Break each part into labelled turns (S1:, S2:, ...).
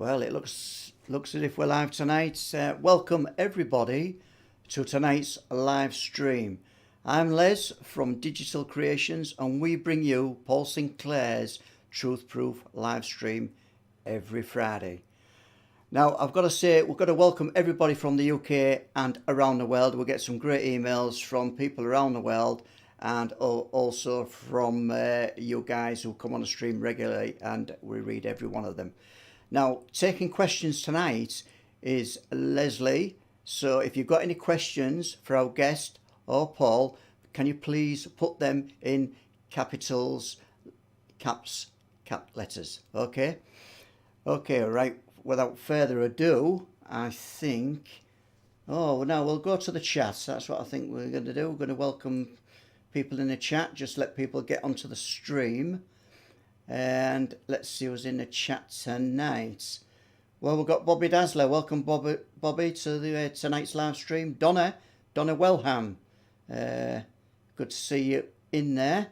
S1: Well, it looks as if we're live tonight. Welcome everybody to tonight's live stream. I'm Les from Digital Creations, and we bring you Paul Sinclair's Truth Proof live stream every Friday. Now, I've got to say, we've got to welcome everybody from the UK and around the world. We'll get some great emails from people around the world, and also from you guys who come on the stream regularly, and we read every one of them. Now, taking questions tonight is Leslie. So if you've got any questions for our guest or Paul, can you please put them in capitals, cap letters, okay? Okay, right. Without further ado, I think... Oh, now we'll go to the chat. That's what I think we're going to do. We're going to welcome people in the chat. Just let people get onto the stream. And let's see who's in the chat tonight. Well, we've got Bobby Dazzler. Welcome, Bobby, to the tonight's live stream. Donna Wellham. Good to see you in there.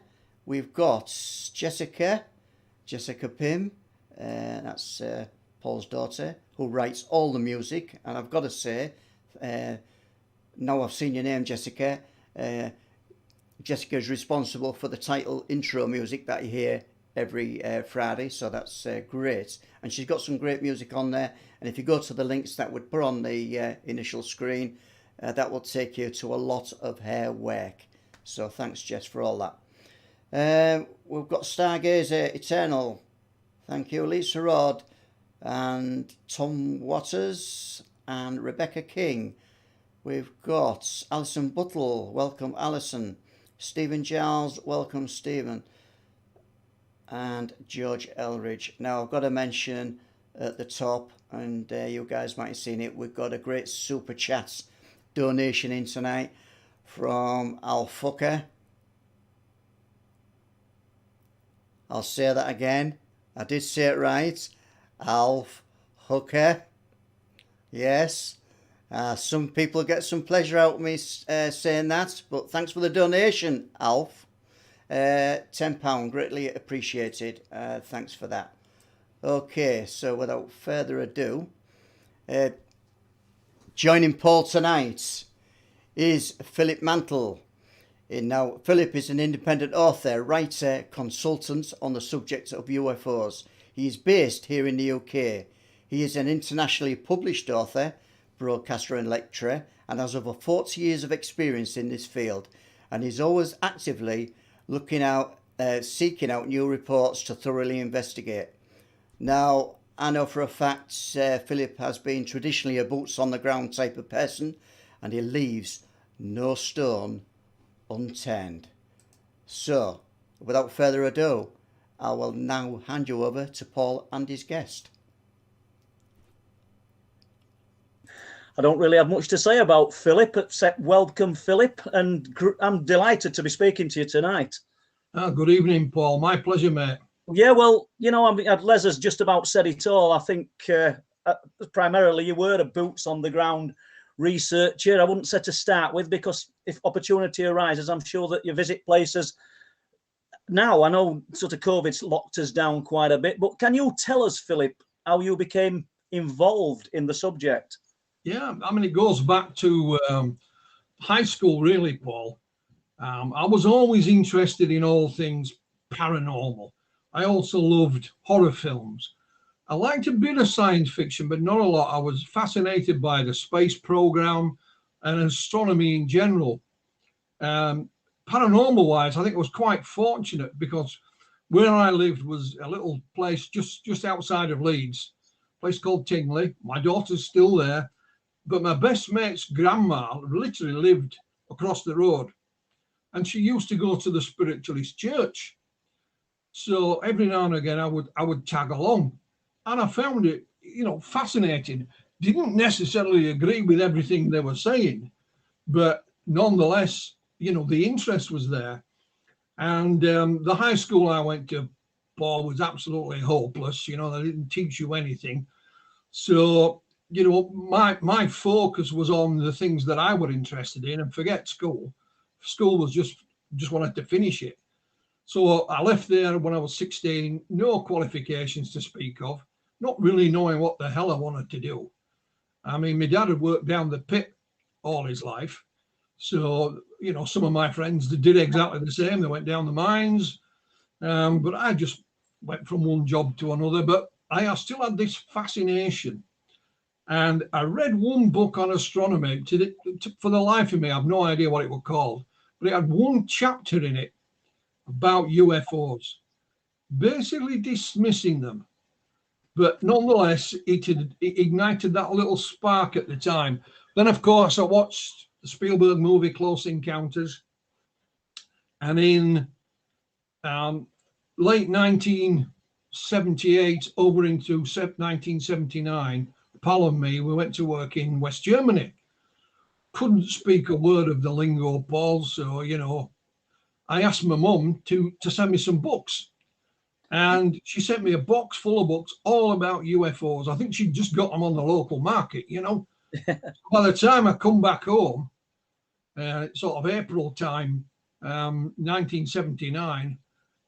S1: We've got Jessica Pym. That's Paul's daughter, who writes all the music. And I've got to say, now I've seen your name, Jessica. Jessica is responsible for the title intro music that you hear every Friday, so that's great. And she's got some great music on there, and if you go to the links that would put on the initial screen, that will take you to a lot of her work. So thanks, Jess, for all that. We've got Stargazer Eternal, thank you, Lisa Rod, and Tom Waters, and Rebecca King. We've got Alison Buttle, welcome Alison. Stephen Giles, welcome Stephen. And George Elridge. Now I've got to mention at the top, and you guys might have seen it, we've got a great super chat donation in tonight from Al Fucker. I'll say that again. I did say it right. Alf Hooker. Yes. Some people get some pleasure out of me saying that, but thanks for the donation, Alf. £10, greatly appreciated. Thanks for that. Okay, so without further ado, joining Paul tonight is Philip Mantle. Now, Philip is an independent author, writer, consultant on the subject of UFOs. He is based here in the UK. He is an internationally published author, broadcaster and lecturer, and has over 40 years of experience in this field, and is always actively seeking out new reports to thoroughly investigate. Now, I know for a fact Philip has been traditionally a boots on the ground type of person, and he leaves no stone unturned. So, without further ado, I will now hand you over to Paul and his guest.
S2: I don't really have much to say about Philip, except welcome, Philip, and I'm delighted to be speaking to you tonight.
S3: Good evening, Paul. My pleasure, mate.
S2: Yeah, well, you know, Les has just about said it all. I think primarily you were a boots-on-the-ground researcher. I wouldn't say to start with, because if opportunity arises, I'm sure that you visit places. Now, I know sort of COVID's locked us down quite a bit, but can you tell us, Philip, how you became involved in the subject?
S3: Yeah, I mean, it goes back to high school, really, Paul. I was always interested in all things paranormal. I also loved horror films. I liked a bit of science fiction, but not a lot. I was fascinated by the space program and astronomy in general. Paranormal-wise, I think I was quite fortunate, because where I lived was a little place just outside of Leeds, a place called Tingley. My daughter's still there. But my best mate's grandma literally lived across the road, and she used to go to the spiritualist church. So every now and again I would tag along, and I found it, you know, fascinating. Didn't necessarily agree with everything they were saying, but nonetheless, you know, the interest was there. And the high school I went to, Paul, was absolutely hopeless. You know, they didn't teach you anything. So, you know, my focus was on the things that I were interested in, and forget school. School was just wanted to finish it. So I left there when I was 16, no qualifications to speak of, not really knowing what the hell I wanted to do. I mean, my dad had worked down the pit all his life. So, you know, some of my friends did exactly the same. They went down the mines. But I just went from one job to another. But I still had this fascination. And I read one book on astronomy. For the life of me, I have no idea what it was called. But it had one chapter in it about UFOs, basically dismissing them. But nonetheless, it ignited that little spark at the time. Then, of course, I watched the Spielberg movie Close Encounters. And in late 1978 over into 1979, pal and me, we went to work in West Germany. Couldn't speak a word of the lingo, Paul. So, you know, I asked my mum to send me some books. And she sent me a box full of books all about UFOs. I think she just got them on the local market, you know. By the time I come back home, sort of April time, 1979,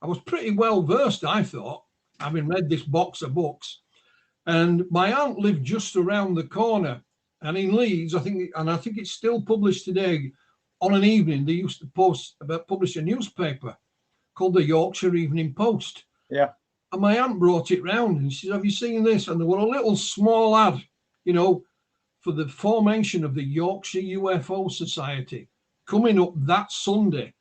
S3: I was pretty well versed, I thought, having read this box of books. And my aunt lived just around the corner. And in Leeds, I think it's still published today, on an evening, they used to publish a newspaper called the Yorkshire Evening Post.
S2: Yeah.
S3: And my aunt brought it round and she said, have you seen this? And there were a little small ad, you know, for the formation of the Yorkshire UFO Society coming up that Sunday.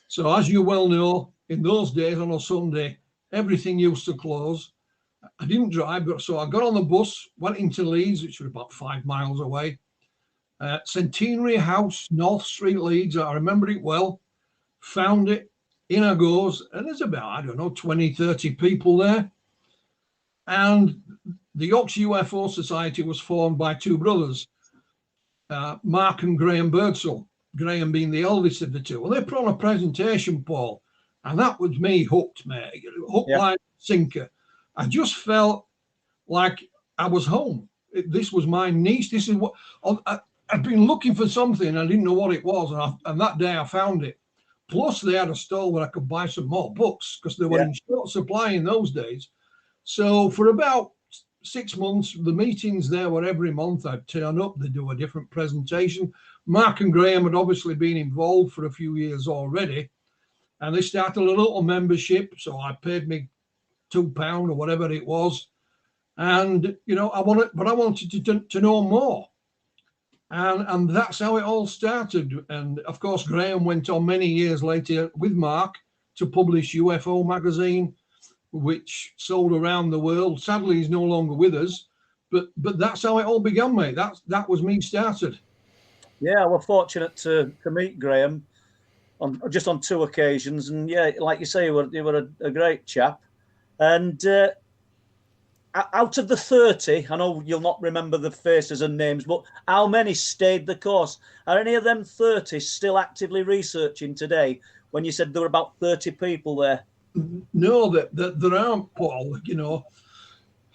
S3: So as you well know, in those days on a Sunday, everything used to close. I didn't drive, so I got on the bus, went into Leeds, which was about 5 miles away. Centenary House, North Street, Leeds. I remember it well. Found it. In I goes, and there's about, I don't know, 20, 30 people there. And the Yorkshire UFO Society was formed by two brothers, Mark and Graham Birdsall, Graham being the eldest of the two. Well, they put on a presentation, Paul, and that was me hooked, mate. Hooked like sinker. I just felt like I was home. This was my niche. This is what I'd been looking for something. I didn't know what it was, and that day I found it. Plus, they had a stall where I could buy some more books because they were in short supply in those days. So for about 6 months, the meetings there were every month. I'd turn up, they'd do a different presentation. Mark and Graham had obviously been involved for a few years already. And they started a little membership. So I paid me £2 or whatever it was. And, you know, I wanted to know more. And that's how it all started. And of course, Graham went on many years later with Mark to publish UFO magazine, which sold around the world. Sadly, he's no longer with us, but that's how it all began, mate. That was me started.
S2: Yeah, we're fortunate to meet Graham on 2 occasions, and yeah, like you say, you were a great chap. And out of the 30, I know you'll not remember the faces and names, but how many stayed the course? Are any of them 30 still actively researching today? When you said there were about 30 people there.
S3: No, that there aren't, Paul. You know,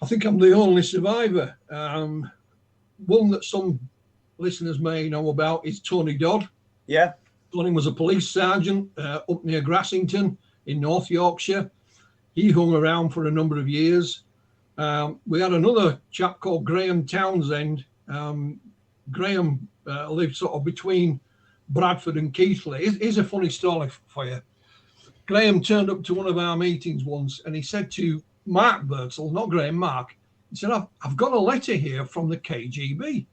S3: I think I'm the only survivor. One that some listeners may know about is Tony Dodd.
S2: Yeah.
S3: Tony was a police sergeant up near Grassington in North Yorkshire. He hung around for a number of years. We had another chap called Graham Townsend. Graham lived sort of between Bradford and Keighley. Here's a funny story for you. Graham turned up to one of our meetings once and he said to Mark Birdsall, not Graham, Mark, he said, I've got a letter here from the KGB.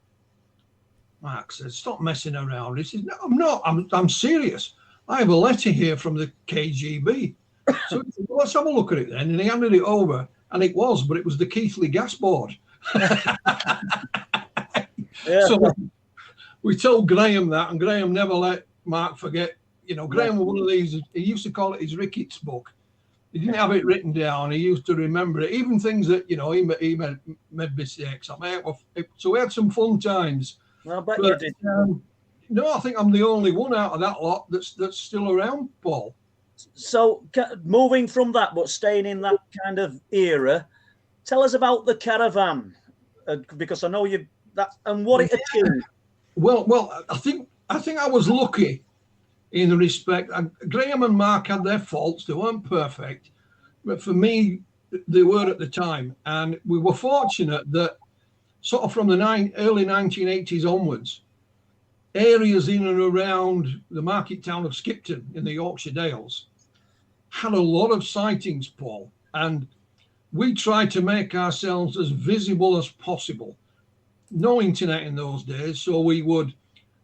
S3: Mark said, stop messing around. He said, no, I'm not. I'm serious. I have a letter here from the KGB. So he said, well, let's have a look at it then. And he handed it over. And it was the Keighley Gas Board. So we told Graham that, and Graham never let Mark forget. You know, Graham was one of these, he used to call it his Ricketts book. He didn't have it written down. He used to remember it, even things that, you know, he made mistakes. So we had some fun times.
S2: Well, I bet you did.
S3: No, I think I'm the only one out of that lot that's still around, Paul.
S2: So moving from that, but staying in that kind of era, tell us about the caravan, because I know and what it achieved.
S3: Well, I think I was lucky in the respect. Graham and Mark had their faults; they weren't perfect. But for me, they were at the time. And we were fortunate that sort of from the early 1980s onwards, areas in and around the market town of Skipton in the Yorkshire Dales had a lot of sightings, Paul. And we tried to make ourselves as visible as possible. No internet in those days, so we would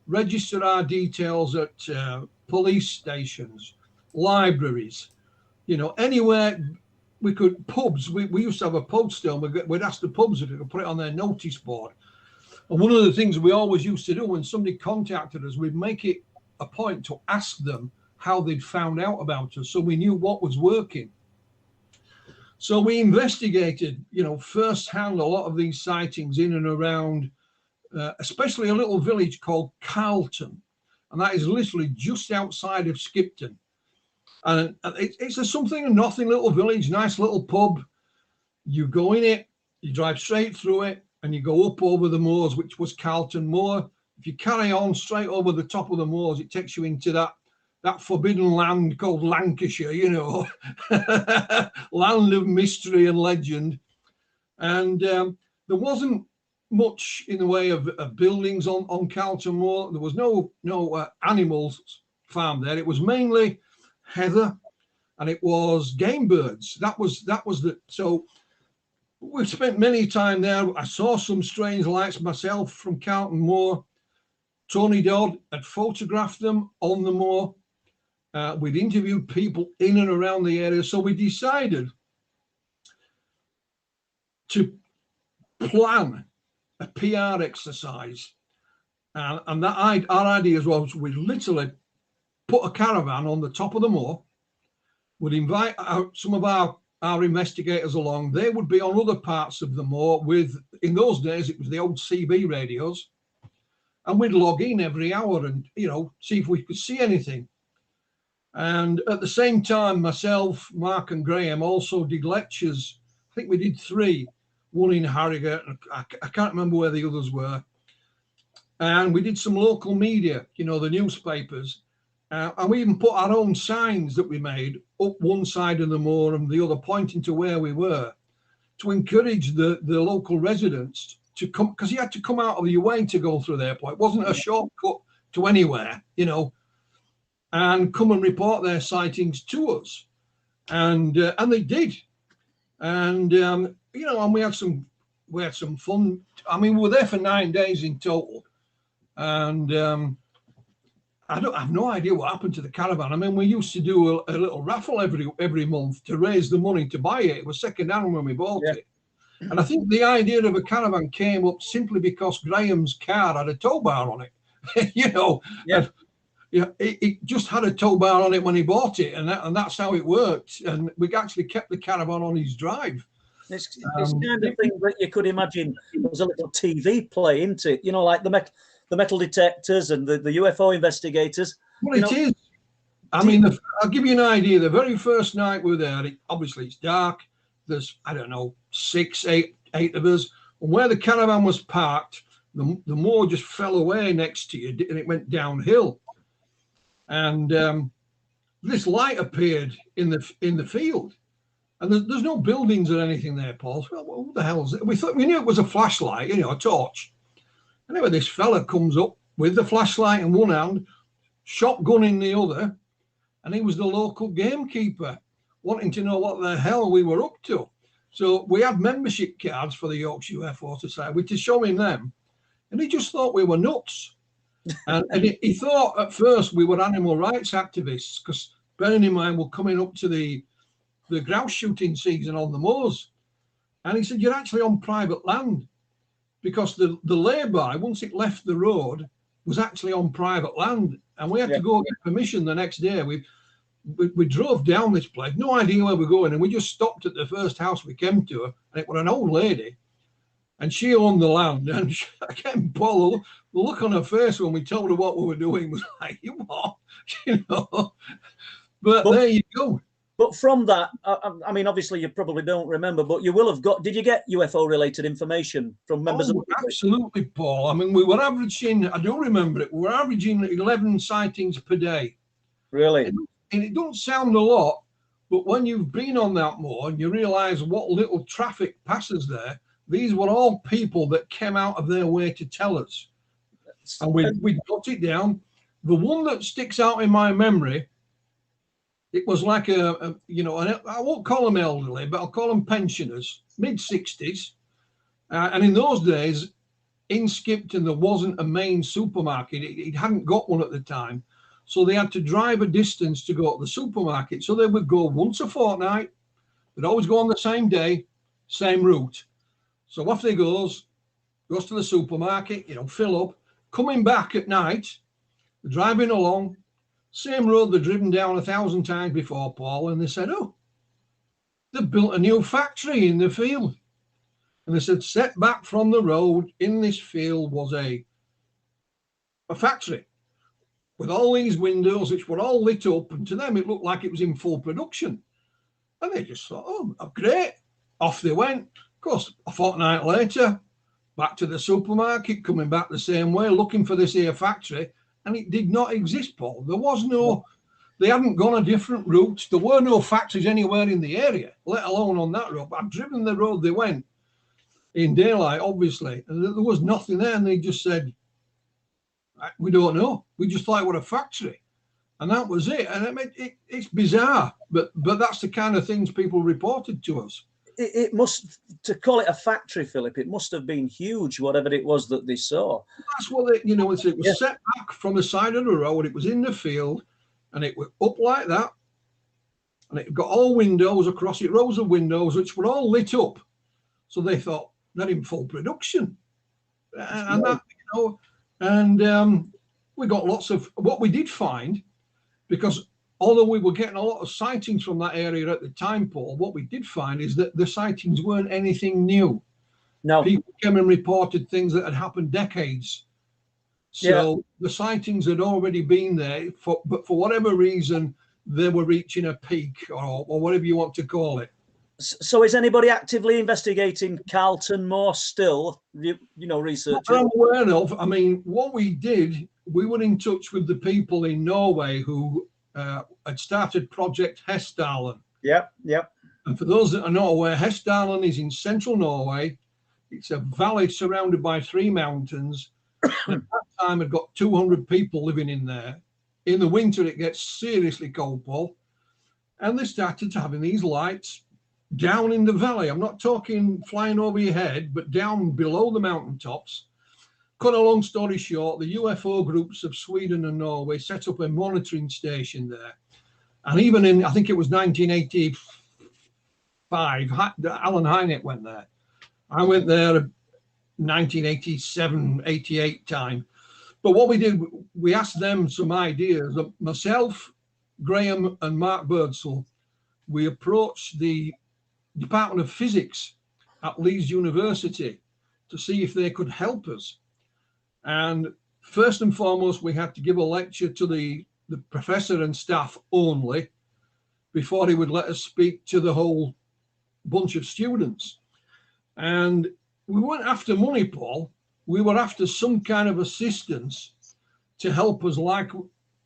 S3: register our details at police stations, libraries, you know, anywhere we could. Pubs, we used to have a pub still. We'd ask the pubs if we could put it on their notice board. And one of the things we always used to do when somebody contacted us, we'd make it a point to ask them how they'd found out about us, so we knew what was working. So we investigated, you know, firsthand a lot of these sightings in and around, especially a little village called Carlton, and that is literally just outside of Skipton. And it's a something nothing little village, nice little pub. You go in it, you drive straight through it, and you go up over the moors, which was Carlton Moor. If you carry on straight over the top of the moors, it takes you into that forbidden land called Lancashire, you know, land of mystery and legend. And there wasn't much in the way of buildings on Carlton Moor. There was no animals farmed there. It was mainly heather, and it was game birds. That was so we spent many time there. I saw some strange lights myself from Carlton Moor. Tony Dodd had photographed them on the moor. We'd interviewed people in and around the area, so we decided to plan a PR exercise, and that our idea was we'd literally put a caravan on the top of the moor. We'd invite out some of our investigators along. They would be on other parts of the moor with, in those days, it was the old CB radios, and we'd log in every hour and, you know, see if we could see anything. And at the same time, myself, Mark and Graham also did lectures. I think we did 3, one in Harrogate. I can't remember where the others were. And we did some local media, you know, the newspapers. And we even put our own signs that we made up one side of the moor and the other, pointing to where we were, to encourage the local residents to come, because you had to come out of your way to go through there. It wasn't a shortcut to anywhere, you know, and come and report their sightings to us. And they did. And, you know, and we had some fun. I mean, we were there for 9 days in total. And I have no idea what happened to the caravan. I mean, we used to do a little raffle every month to raise the money to buy it. It was second-hand when we bought it. And I think the idea of a caravan came up simply because Graham's car had a tow bar on it. You know, it just had a tow bar on it when he bought it, and that's how it worked. And we actually kept the caravan on his drive.
S2: It's kind of thing that you could imagine there was a little TV play, isn't it? You know, like the metal detectors and the UFO investigators.
S3: Well, it is. I mean, I'll give you an idea. The very first night we were there, obviously it's dark. There's, I don't know, 6, 8 of us. And where the caravan was parked, the moor just fell away next to you, and it went downhill. And this light appeared in the field, and there's no buildings or anything there, Paul. So, well, what the hell is it? We knew it was a flashlight, you know, a torch. Anyway, this fella comes up with the flashlight in one hand, shotgun in the other, and he was the local gamekeeper, wanting to know what the hell we were up to. So we had membership cards for the Yorkshire UFO Society to show him them, and he just thought we were nuts. And he thought at first we were animal rights activists, because bearing in mind we're coming up to the grouse shooting season on the moors. And he said, you're actually on private land, because the lay-by, once it left the road, was actually on private land. And we had to go get permission the next day. We drove down this place, no idea where we're going, and we just stopped at the first house we came to, and it was an old lady, and she owned the land. And again, Paul, the look on her face when we told her what we were doing was like, you what? You know. But there you go.
S2: But from that, I mean, obviously you probably don't remember, but you will have got, did you get UFO-related information from members of the public?
S3: Absolutely, Paul. I mean, we were averaging, I don't remember it, we were averaging 11 sightings per day.
S2: Really?
S3: And it don't sound a lot But when you've been on that moor and you realise what little traffic passes there, these were all people that came out of their way to tell us. And we got it down. The one that sticks out in my memory, it was like I won't call them elderly, but I'll call them pensioners, mid-60s. And in those days, in Skipton, there wasn't a main supermarket. It hadn't got one at the time. So they had to drive a distance to go to the supermarket. So they would go once a fortnight. They'd always go on the same day, same route. So off they goes to the supermarket, fill up, coming back at night, driving along, same road they'd driven down 1,000 times before, Paul, and they said, oh, they've built a new factory in the field. And they said, set back from the road in this field was a factory with all these windows, which were all lit up, and to them it looked like it was in full production. And they just thought, oh, great. Off they went. Of course, a fortnight later, back to the supermarket, coming back the same way, looking for this here factory, and it did not exist, Paul. There was no, they hadn't gone a different route. There were no factories anywhere in the area, let alone on that road. But I've driven the road they went in daylight, obviously, and there was nothing there, and they just said, we don't know. We just thought it was a factory. And that was it. And I mean, it's bizarre, but that's the kind of things people reported to us.
S2: It must, to call it a factory, Philip, it must have been huge, whatever it was that they saw.
S3: That's what it was set back from the side of the road. It was in the field, and it was up like that. And it got all windows across it, rows of windows, which were all lit up. So they thought, they're in full production. And that, we got lots of, what we did find, because although we were getting a lot of sightings from that area at the time, Paul, what we did find is that the sightings weren't anything new.
S2: No.
S3: People came and reported things that had happened decades. So the sightings had already been there, but for whatever reason, they were reaching a peak or whatever you want to call it.
S2: So is anybody actively investigating Carlton Moor still, researching?
S3: What I'm aware of, I mean, what we did, we were in touch with the people in Norway who had started Project Hessdalen.
S2: Yep.
S3: And for those that are not aware, Hessdalen is in central Norway. It's a valley surrounded by 3 mountains. At that time, it got 200 people living in there. In the winter, it gets seriously cold, Paul. And they started having these lights down in the valley. I'm not talking flying over your head, but down below the mountaintops. Cut a long story short, the UFO groups of Sweden and Norway set up a monitoring station there. And even in, I think it was 1985, Alan Heineck went there. I went there 1987, 88 time. But what we did, we asked them some ideas. Myself, Graham and Mark Birdsall, we approached the Department of Physics at Leeds University to see if they could help us. And first and foremost, we had to give a lecture to the professor and staff only before he would let us speak to the whole bunch of students. And we weren't after money, Paul. We were after some kind of assistance to help us, like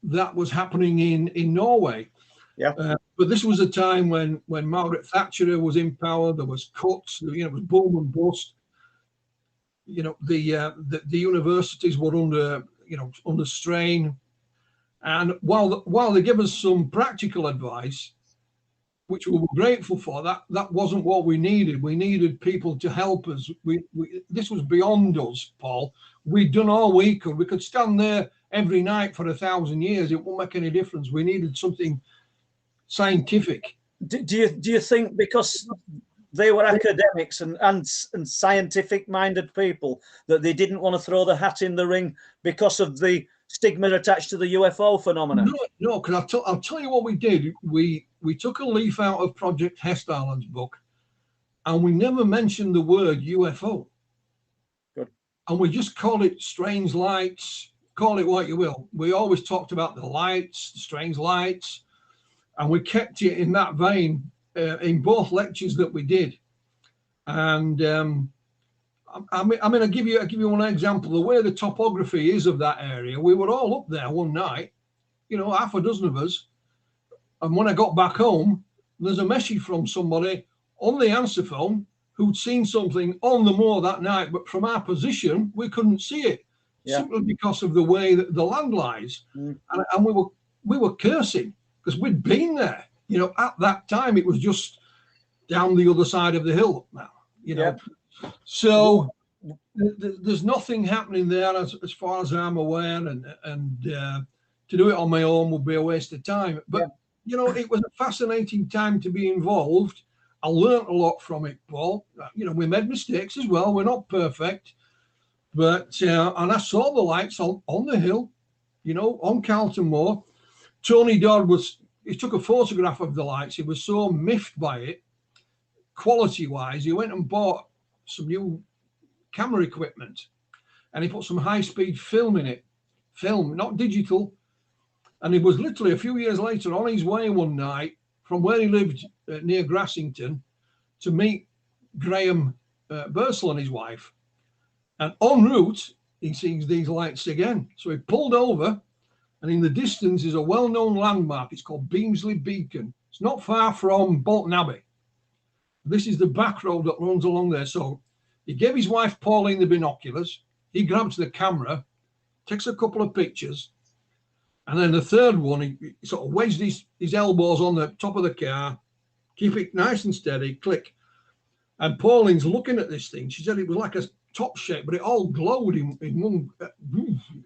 S3: that was happening in Norway.
S2: Yeah.
S3: But this was a time when Margaret Thatcher was in power. There was cuts. It was boom and bust. The universities were under strain. And while they give us some practical advice, which we were grateful for, that wasn't what we needed. We needed people to help us. This was beyond us, Paul. We'd done all we could. We could stand there every night for 1,000 years. It won't make any difference. We needed something scientific.
S2: Do you think because they were academics and scientific minded people that they didn't want to throw the hat in the ring because of the stigma attached to the UFO phenomenon?
S3: No, because I'll tell you what we did. We took a leaf out of Project Hessdalen's book, and we never mentioned the word UFO.
S2: Good.
S3: And we just called it strange lights. Call it what you will. We always talked about the lights, the strange lights, and we kept it in that vein in both lectures that we did. And I'll give you one example. The way the topography is of that area, we were all up there one night, half a dozen of us. And when I got back home, There's a message from somebody on the answer phone who'd seen something on the moor that night, but from our position, we couldn't see it, simply because of the way that the land lies. And we were cursing because we'd been there. You know, at that time, it was just down the other side of the hill now, you know. So there's nothing happening there as far as I'm aware, and to do it on my own would be a waste of time. But, you know, it was a fascinating time to be involved. I learned a lot from it, Paul. You know, we made mistakes as well. We're not perfect. But, and I saw the lights on the hill, you know, on Carlton Moor. Tony Dodd he took a photograph of the lights. He was so miffed by it, quality-wise. He went and bought some new camera equipment, and he put some high-speed film in it. Film, not digital. And he was literally a few years later on his way one night from where he lived near Grassington to meet Graham Bursell and his wife. And en route, he sees these lights again. So he pulled over, and in the distance is a well-known landmark. It's called Beamsley Beacon. It's not far from Bolton Abbey. This is the back road that runs along there. So he gave his wife Pauline the binoculars. He grabs the camera, takes a couple of pictures, and then the third one, he sort of wedged his elbows on the top of the car, keep it nice and steady, click. And Pauline's looking at this thing. She said it was like a top shape, but it all glowed in one,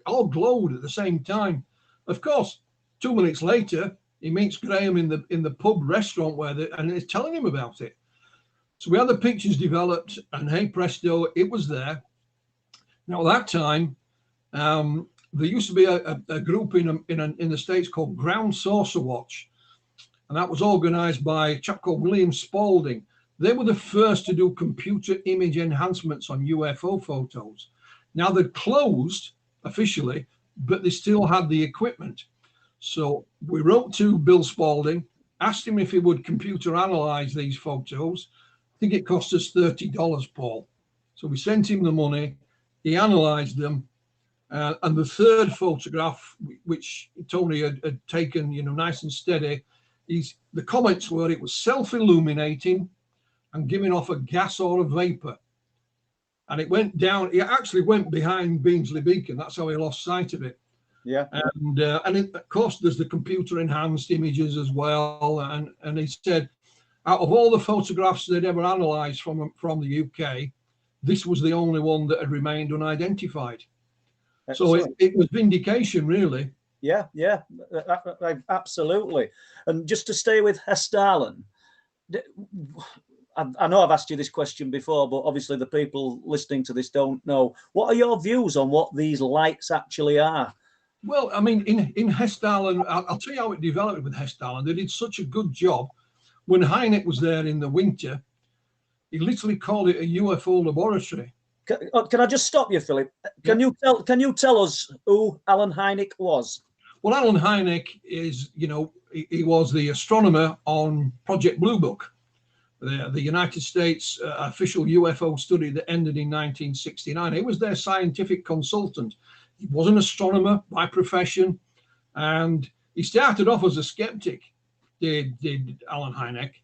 S3: all glowed at the same time. Of course, 2 minutes later, he meets Graham in the pub restaurant and he's telling him about it. So we had the pictures developed, and hey presto, it was there. Now at that time, there used to be a group in the States called Ground Saucer Watch, and that was organised by a chap called William Spalding. They were the first to do computer image enhancements on UFO photos. Now they'd closed officially, but they still had the equipment. So we wrote to Bill Spalding, asked him if he would computer analyse these photos. I think it cost us $30, Paul. So we sent him the money. He analysed them. And the third photograph, which Tony had taken, you know, nice and steady, the comments were it was self-illuminating and giving off a gas or a vapor. And it went down, it actually went behind Beamsley Beacon. That's how he lost sight of it.
S2: Yeah.
S3: And of course, there's the computer enhanced images as well. And he said, out of all the photographs they'd ever analysed from the UK, this was the only one that had remained unidentified. Excellent. So it was vindication, really.
S2: Yeah, absolutely. And just to stay with Hessdalen, I know I've asked you this question before, but obviously the people listening to this don't know. What are your views on what these lights actually are?
S3: Well, I mean, in Hessdalen, I'll tell you how it developed with Hessdalen. They did such a good job. When Heineck was there in the winter, he literally called it a UFO laboratory.
S2: Can I just stop you, Philip? Can you tell us who Alan Heineck was?
S3: Well, Alan Heineck is, you know, he was the astronomer on Project Blue Book, the United States official UFO study that ended in 1969. He was their scientific consultant. He was an astronomer by profession, and he started off as a skeptic, did Alan Heineck.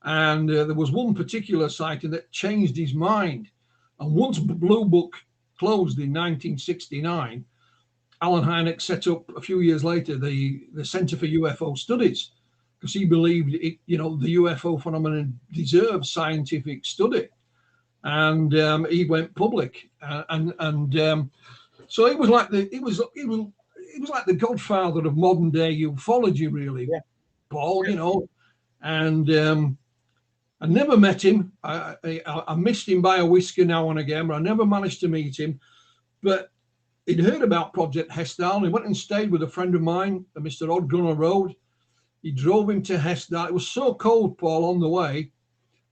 S3: And there was one particular sighting that changed his mind. And once Blue Book closed in 1969, Alan Heineck set up a few years later the Center for UFO Studies, because he believed it, you know, the UFO phenomenon deserves scientific study. And he went public, so it was like the godfather of modern day ufology, really, Paul. You know, and I never met him. I missed him by a whisker now and again, but I never managed to meet him. But he'd heard about Project Hessdalen. He went and stayed with a friend of mine, Mr. Odd Gunner Road. He drove him to Hessdalen. It was so cold, Paul, on the way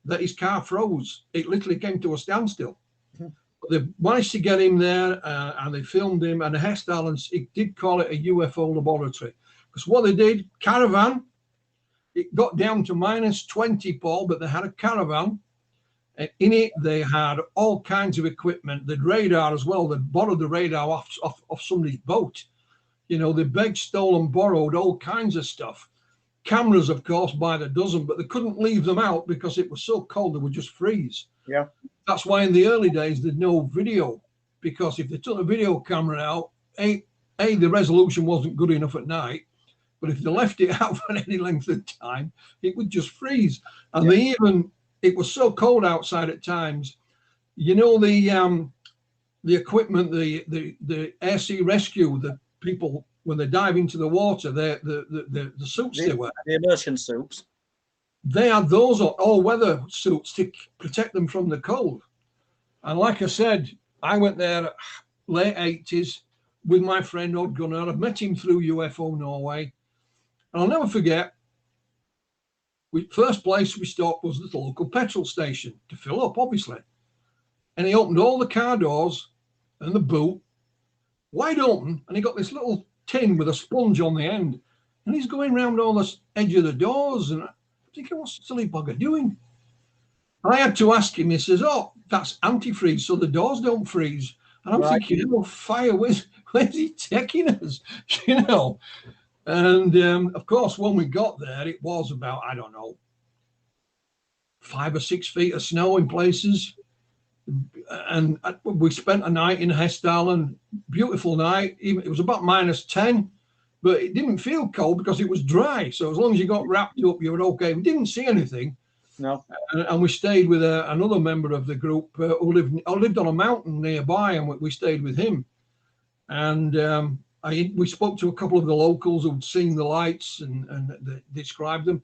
S3: that his car froze. It literally came to a standstill. But they managed to get him there, and they filmed him. And Hessdalen, he did call it a UFO laboratory, because what they did, caravan. It got down to -20, Paul, but they had a caravan. And in it, they had all kinds of equipment. The radar as well. They borrowed the radar off somebody's boat. You know, they begged, stole, and borrowed all kinds of stuff. cameras, of course, by the dozen, but they couldn't leave them out because it was so cold they would just freeze.
S2: Yeah.
S3: That's why in the early days there's no video, because if they took the video camera out, the resolution wasn't good enough at night, but if they left it out for any length of time, it would just freeze. And it was so cold outside at times. You know, the equipment, the air sea rescue, the people when they dive into the water, the suits they wear,
S2: the immersion suits.
S3: They had those all-weather suits to protect them from the cold. And like I said, I went there late 80s with my friend Odd Gunnar. I've met him through UFO Norway. And I'll never forget, first place we stopped was the local petrol station to fill up, obviously. And he opened all the car doors and the boot wide open, and he got this little tin with a sponge on the end. And he's going around all the edge of the doors, and thinking, what's the silly bugger doing? I had to ask him. He says, "Oh, that's antifreeze, so the doors don't freeze." And I'm thinking, "Oh, fire! Where's he taking us?" You know. And of course, when we got there, it was about, I don't know, 5 or 6 feet of snow in places. And we spent a night in Hessdalen, beautiful night. It was about -10. But it didn't feel cold because it was dry. So as long as you got wrapped up, you were okay. We didn't see anything.
S2: No.
S3: And we stayed with another member of the group who lived on a mountain nearby, and we stayed with him. And we spoke to a couple of the locals who'd seen the lights and they described them.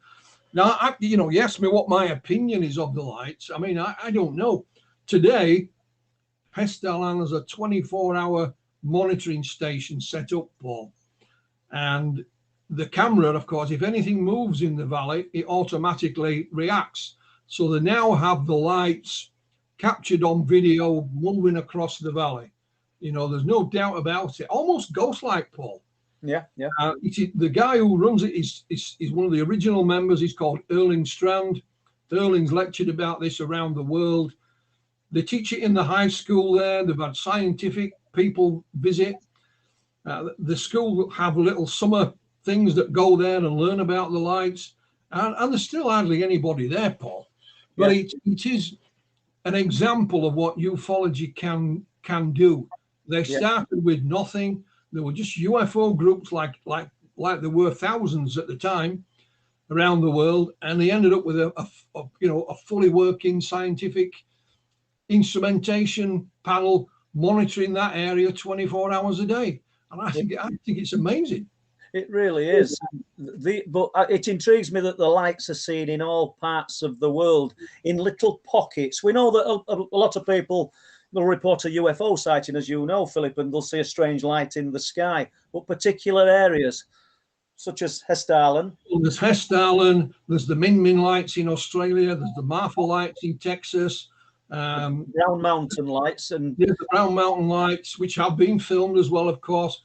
S3: Now, you asked me what my opinion is of the lights. I mean, I don't know. Today, Hessdalen has a 24-hour monitoring station set up, Paul. And the camera, of course, if anything moves in the valley, it automatically reacts. So they now have the lights captured on video moving across the valley. You know, there's no doubt about it. Almost ghost-like, Paul.
S2: Yeah.
S3: The guy who runs it is one of the original members. He's called Erling Strand. Erling's lectured about this around the world. They teach it in the high school there. They've had scientific people visit. The school will have little summer things that go there and learn about the lights, and there's still hardly anybody there, Paul. But it is an example of what ufology can do. They started with nothing. There were just UFO groups like there were thousands at the time around the world, and they ended up with a fully working scientific instrumentation panel monitoring that area 24 hours a day. And I think it's amazing.
S2: It really is. But it intrigues me that the lights are seen in all parts of the world in little pockets. We know that a lot of people will report a UFO sighting, as you know, Philip, and they'll see a strange light in the sky. But particular areas, such as Hessdalen.
S3: Well, there's Hessdalen, there's the Min Min lights in Australia, there's the Marfa lights in Texas.
S2: Brown Mountain lights and
S3: the Brown Mountain lights, which have been filmed as well, of course.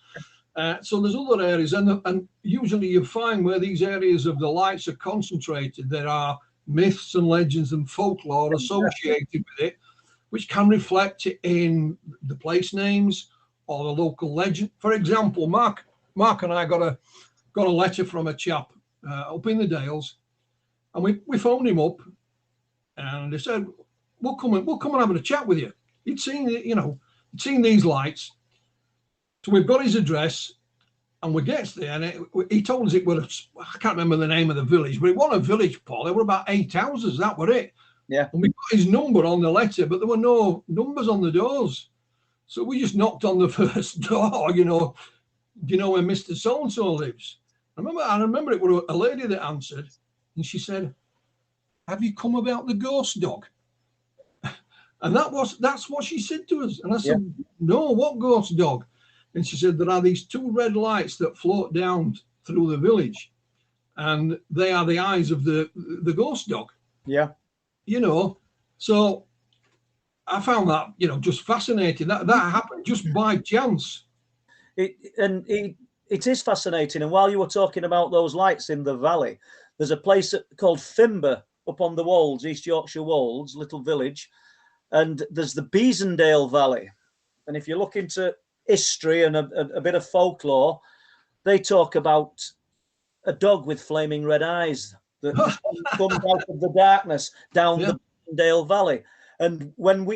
S3: So there's other areas, and usually you find where these areas of the lights are concentrated, there are myths and legends and folklore associated with it, which can reflect in the place names or the local legend. For example, Mark and I got a letter from a chap up in the Dales, and we phoned him up, and they said, We'll come and have a chat with you. He'd seen these lights. So we've got his address, and we get there, and he told us it was, I can't remember the name of the village, but it wasn't a village, Paul. There were about 8 houses, that were it.
S2: Yeah.
S3: And we got his number on the letter, but there were no numbers on the doors. So we just knocked on the first door, do you know where Mr. So-and-so lives? I remember it was a lady that answered, and she said, "Have you come about the ghost dog?" And that's what she said to us. And I said, "No, what ghost dog?" And she said, "There are these 2 red lights that float down through the village, and they are the eyes of the ghost dog."
S2: Yeah.
S3: So I found that, just fascinating. That happened just by chance.
S2: It is fascinating. And while you were talking about those lights in the valley, there's a place called Fimber up on the Wolds, East Yorkshire Wolds, little village. And there's the Beesendale Valley. And if you look into history and a bit of folklore, they talk about a dog with flaming red eyes that comes out of the darkness down the Dale Valley. And when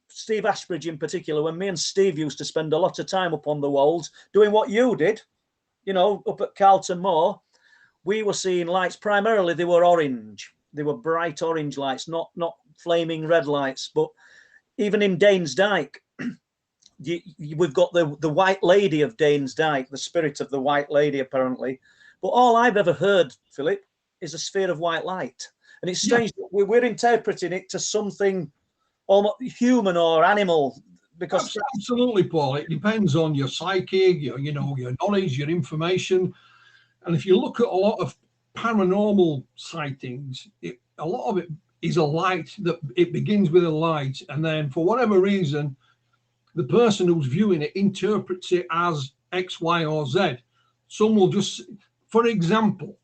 S2: Steve Ashbridge in particular, when me and Steve used to spend a lot of time up on the wolds doing what you did, you know, up at Carlton Moor, we were seeing lights. Primarily, they were orange. They were bright orange lights, not flaming red lights. But even in Danes Dyke, we've got the White Lady of Danes Dyke, the spirit of the White Lady, apparently. But all I've ever heard, Philip, is a sphere of white light. And it's strange that we're interpreting it to something almost human or animal. Because
S3: absolutely, Paul. It depends on your psyche, your knowledge, your information. And if you look at a lot of paranormal sightings, a lot of it is a light. That it begins with a light, and then for whatever reason, the person who's viewing it interprets it as X, Y, or Z. Some will just, for example,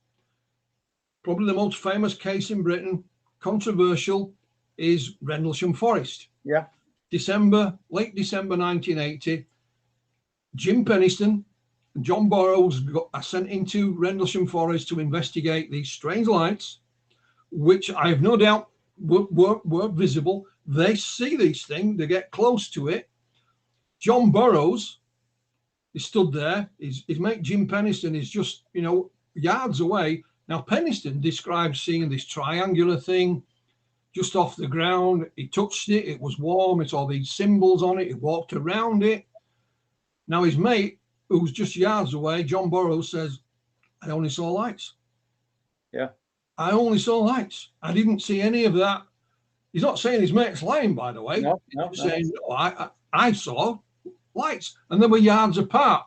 S3: probably the most famous case in Britain, controversial, is Rendlesham Forest.
S2: Yeah.
S3: Late December 1980, Jim Penniston and John Burroughs are sent into Rendlesham Forest to investigate these strange lights, which I have no doubt were visible. They see these things, they get close to it. John Burroughs is stood there. His mate Jim Penniston is just, yards away. Now, Penniston describes seeing this triangular thing just off the ground. He touched it. It was warm. It saw these symbols on it. He walked around it. Now, his mate, who's just yards away, John Burroughs, says, I only saw lights.
S2: Yeah.
S3: I only saw lights. I didn't see any of that. He's not saying his mate's lying, by the way.
S2: No.
S3: He's saying, no, I saw lights, and they were yards apart.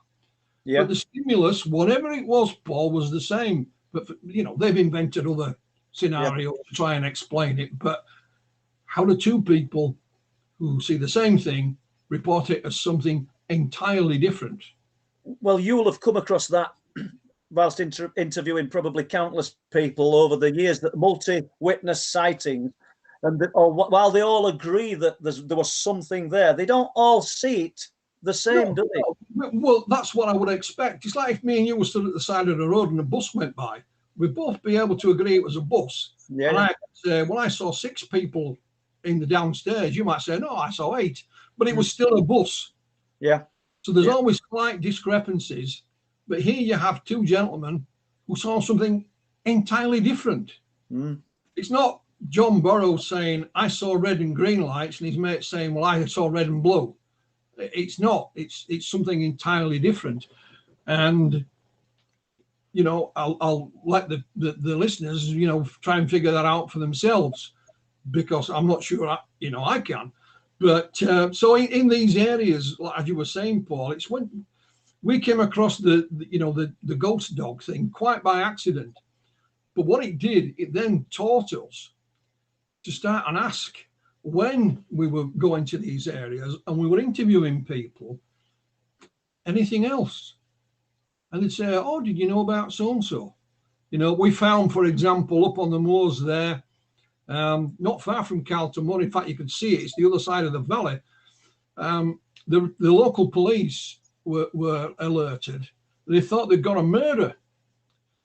S2: Yeah.
S3: But the stimulus, whatever it was, Paul, was the same. But, they've invented other scenarios to try and explain it. But how do two people who see the same thing report it as something entirely different?
S2: Well, you'll have come across that whilst interviewing probably countless people over the years, that multi-witness sightings, and while they all agree that there was something there, they don't all see it the same, do they?
S3: Well, that's what I would expect. It's like if me and you were stood at the side of the road and a bus went by, we'd both be able to agree it was a bus.
S2: Yeah.
S3: And I could say, well, I saw 6 people in the downstairs. You might say, no, I saw 8, but it was still a bus.
S2: Yeah.
S3: So there's always slight discrepancies. But here you have 2 gentlemen who saw something entirely different.
S2: Mm.
S3: It's not John Burroughs saying, I saw red and green lights, and his mate saying, well, I saw red and blue. It's not. It's something entirely different. And, I'll let the listeners, try and figure that out for themselves, because I'm not sure, I can. But so in these areas, as you were saying, Paul, it's when we came across the ghost dog thing quite by accident. But what it did, it then taught us to start and ask, when we were going to these areas and we were interviewing people, anything else? And they'd say, oh, did you know about so-and-so? We found, for example, up on the moors there, not far from Carlton Moor, in fact, you could see it, it's the other side of the valley. The local police were alerted. They thought they'd got a murder,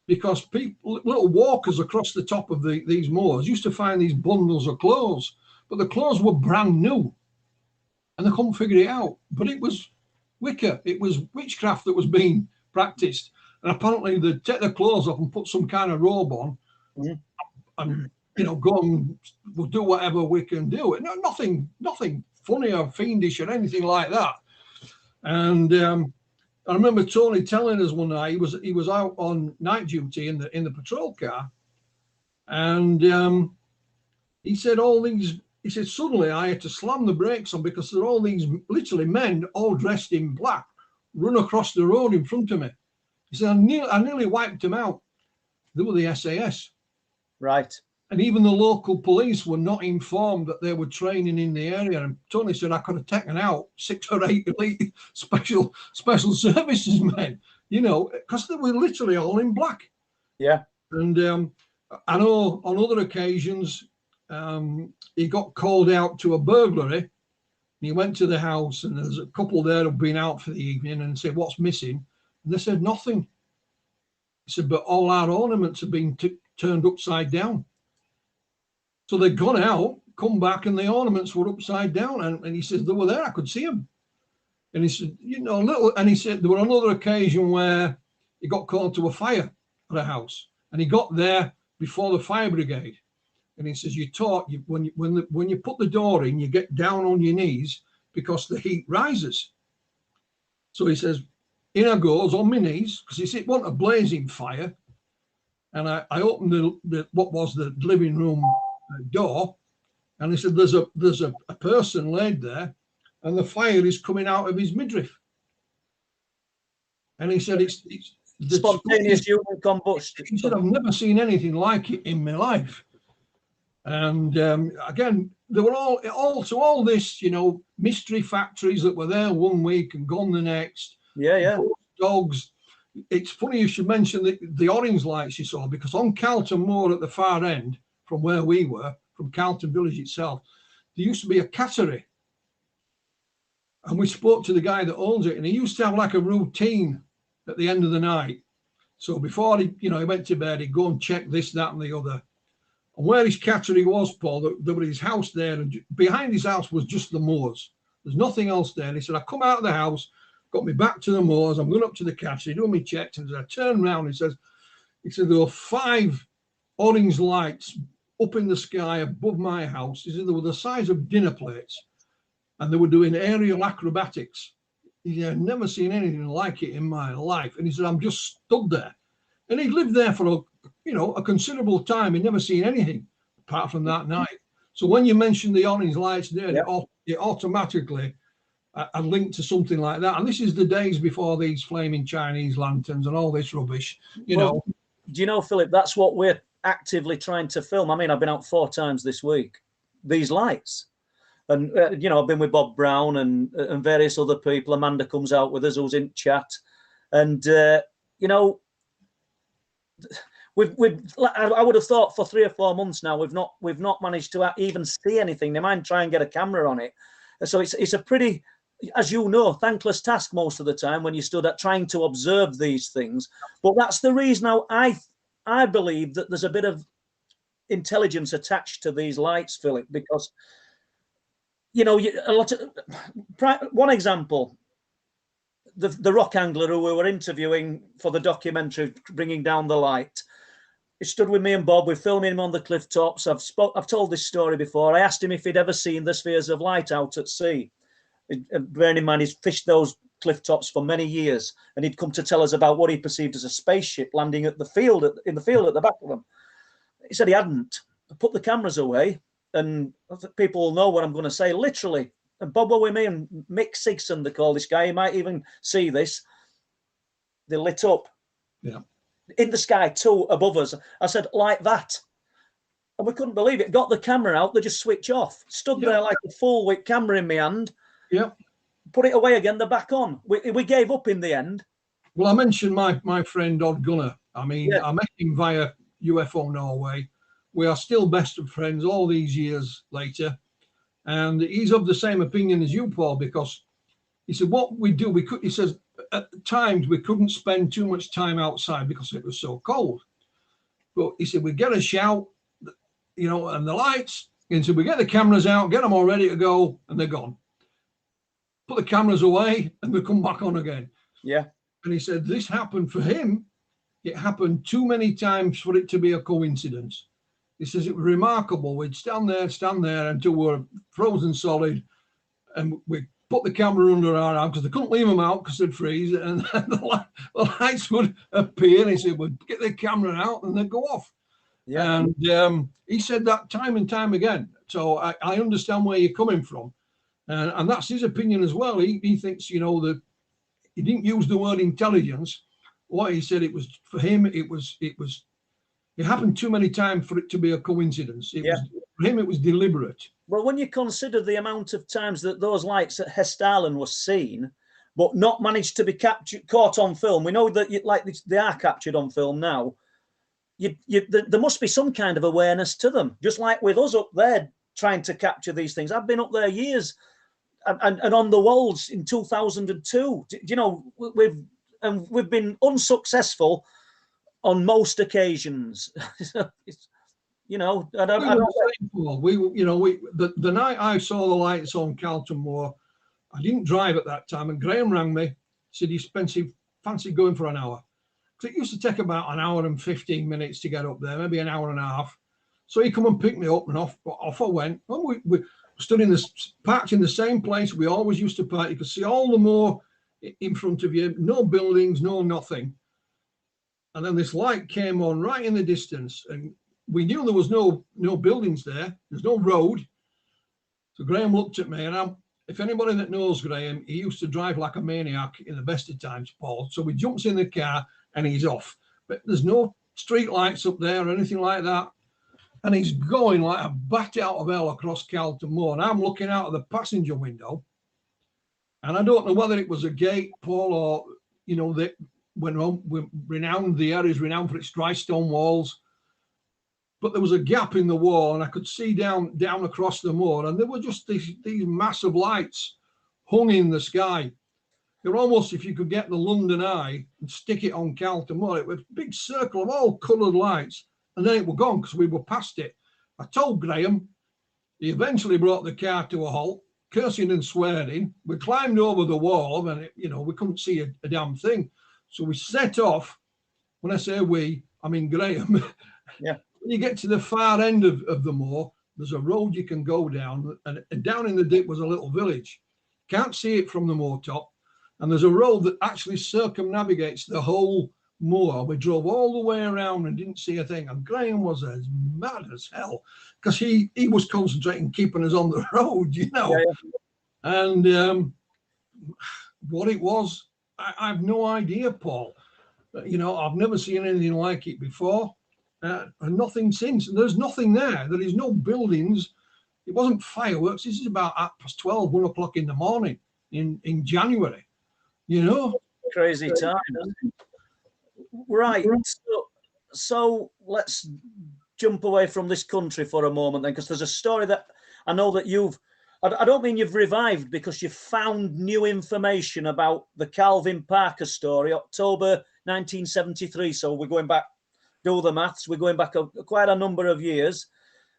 S3: because little walkers across the top of these moors used to find these bundles of clothes, but the clothes were brand new and they couldn't figure it out. But it was Wicca, it was witchcraft that was being practiced. And apparently they'd take their clothes off and put some kind of robe on and, go and we'll do whatever we can do. Nothing funny or fiendish or anything like that. And I remember Tony telling us one night, he was out on night duty in the patrol car, and he said suddenly I had to slam the brakes on, because there are all these literally men all dressed in black run across the road in front of me. He said I nearly wiped them out. They were the SAS.
S2: Right.
S3: And even the local police were not informed that they were training in the area. And Tony said I could have taken out 6 or 8 elite special services men, because they were literally all in black.
S2: Yeah.
S3: And I know on other occasions, he got called out to a burglary. He went to the house, and there's a couple there who've been out for the evening, and said, what's missing? And they said nothing. He said, but all our ornaments have been turned upside down. So they'd gone out, come back, and the ornaments were upside down. And he says, they were there, I could see them. And he said, you know, and he said there were another occasion where he got called to a fire at a house, and he got there before the fire brigade. And he says, when you put the door in, you get down on your knees because the heat rises. So he says, in I goes on my knees, because he said it wasn't a blazing fire. And I opened what was the living room door, and he said, there's a person laid there, and the fire is coming out of his midriff. And he said, it's
S2: spontaneous human combustion.
S3: He said, I've never seen anything like it in my life. And again, there were all this, you know, mystery factories that were there one week and gone the next.
S2: Yeah.
S3: Dogs. It's funny you should mention the orange lights you saw, because on Calton Moor at the far end, from where we were, from Calton Village itself, there used to be a cattery. And we spoke to the guy that owns it, and he used to have like a routine at the end of the night. So before he went to bed, he'd go and check this, that, and the other. And where his cattery was, Paul, there was his house there, and behind his house was just the moors. There's nothing else there. And he said, I come out of the house, got me back to the moors, I'm going up to the cattery, doing my checks, and as I turn around, he said there were 5 orange lights up in the sky above my house. He said they were the size of dinner plates, and they were doing aerial acrobatics. He said, I've never seen anything like it in my life. And he said, I'm just stood there. And he'd lived there for a considerable time. He'd never seen anything apart from that night. So when you mentioned the orange lights there, it automatically I linked to something like that. And this is the days before these flaming Chinese lanterns and all this rubbish, you know.
S2: Do you know, Philip, that's what we're actively trying to film. I mean, I've been out 4 times this week, these lights. And, I've been with Bob Brown and various other people. Amanda comes out with us, who's in chat. And, I would have thought for 3 or 4 months now, we've not managed to even see anything. They might try and get a camera on it. So it's a pretty, as you know, thankless task most of the time when you stood at trying to observe these things. But that's the reason now I believe that there's a bit of intelligence attached to these lights, Philip, because, one example, the rock angler who we were interviewing for the documentary Bringing Down the Light, he stood with me and Bob. We're filming him on the cliff tops. I've told this story before. I asked him if he'd ever seen the spheres of light out at sea. Bearing in mind, he's fished those cliff tops for many years, and he'd come to tell us about what he perceived as a spaceship landing at the field, in the field at the back of them. He said he hadn't. I put the cameras away, and people will know what I'm going to say, literally. And Bob were with me, and Mick Sigson, they call this guy. He might even see this. They lit up.
S3: Yeah.
S2: In the sky, 2 above us. I said, like that. And we couldn't believe it. Got the camera out, they just switch off. Stood there like a fool with camera in my hand.
S3: Yeah.
S2: Put it away again, they're back on. We gave up in the end.
S3: Well, I mentioned my friend Dodd Gunner. I mean, I met him via UFO Norway. We are still best of friends all these years later. And he's of the same opinion as you, Paul, because he said, what we do, he says, at times we couldn't spend too much time outside because it was so cold. But he said, we get a shout, and the lights. And he said, we get the cameras out, get them all ready to go, and they're gone. Put the cameras away, and they come back on again. Yeah. And he said, this happened for him. It happened too many times for it to be a coincidence. He says, it was remarkable. We'd stand there until we're frozen solid, and we put the camera under our arm because they couldn't leave them out because they'd freeze, and the lights would appear. And he said, we'd get the camera out and they'd go off. Yeah. And he said that time and time again. So I understand where you're coming from. And that's his opinion as well. He thinks, that he didn't use the word intelligence. What he said, it was for him, it happened too many times for it to be a coincidence. For him, it was deliberate. Well,
S2: when you consider the amount of times that those lights at Hestalen were seen, but not managed to be caught on film, we know that they are captured on film now. There must be some kind of awareness to them, just like with us up there trying to capture these things. I've been up there years, and on the Wolds in 2002. We've been unsuccessful on most occasions. It's, you know, I don't,
S3: the night I saw the lights on Carlton Moor, I didn't drive at that time, and Graham rang me, said he fancy going for an hour. Because it used to take about an hour and 15 minutes to get up there, maybe an hour and a half. So he come and picked me up, and off I went. And we stood parked in the same place we always used to park. You could see all the moor in front of you, no buildings, no nothing. And then this light came on right in the distance, and we knew there was no buildings there. There's no road. So Graham looked at me, and if anybody that knows Graham, he used to drive like a maniac in the best of times, Paul. So we jumps in the car and he's off. But there's no street lights up there or anything like that. And he's going like a bat out of hell across Carlton Moor. And I'm looking out of the passenger window. And I don't know whether it was a gate, Paul, or, you know, that the area is renowned for its dry stone walls. But there was a gap in the wall, and I could see down across the moor, and there were just these massive lights hung in the sky. They're almost, if you could get the London Eye and stick it on Carlton Moor, it was a big circle of all coloured lights, and then it were gone because we were past it. I told Graham. He eventually brought the car to a halt, cursing and swearing. We climbed over the wall, and we couldn't see a damn thing. So we set off. When I say we, I mean Graham.
S2: Yeah.
S3: When you get to the far end of the moor, there's a road you can go down, and down in the dip was a little village. Can't see it from the moor top, and there's a road that actually circumnavigates the whole moor. We drove all the way around and didn't see a thing, and Graham was as mad as hell because he was concentrating keeping us on the road, you know. Yeah. And what it was, I have no idea, Paul. You know, I've never seen anything like it before. And nothing since. And there's nothing there. There is no buildings. It wasn't fireworks. This is about 12:30, 1 o'clock in the morning in January. You know,
S2: crazy time. Right. So let's jump away from this country for a moment then, because there's a story that I know that I don't mean you've revived, because you've found new information about the Calvin Parker story, October 1973. So we're going back. Do the maths. We're going back quite a number of years,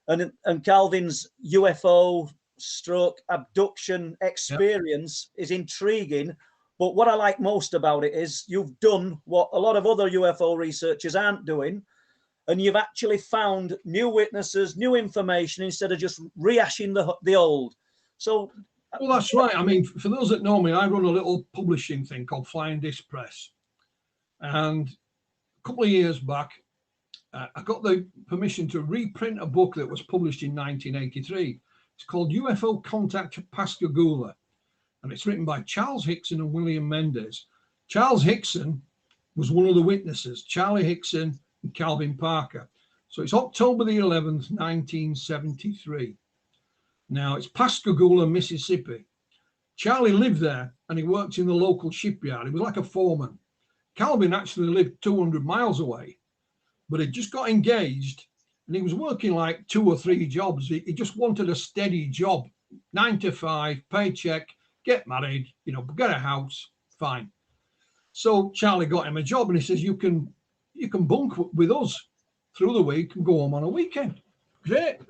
S2: and Calvin's UFO stroke abduction experience is intriguing. But what I like most about it is you've done what a lot of other UFO researchers aren't doing, and you've actually found new witnesses, new information, instead of just rehashing the old. So,
S3: well, that's right. I mean, for those that know me, I run a little publishing thing called Flying Disc Press, and a couple of years back, I got the permission to reprint a book that was published in 1983. It's called UFO Contact Pascagoula, and it's written by Charles Hickson and William Mendes. Charles Hickson was one of the witnesses, Charlie Hickson and Calvin Parker. So it's October the 11th, 1973. Now, it's Pascagoula, Mississippi. Charlie lived there, and he worked in the local shipyard. He was like a foreman. Calvin actually lived 200 miles away. But he just got engaged, and he was working like 2 or 3 jobs. He just wanted a steady job, 9 to 5, paycheck, get married, get a house, fine. So Charlie got him a job, and he says, you can bunk with us through the week and go home on a weekend. Great.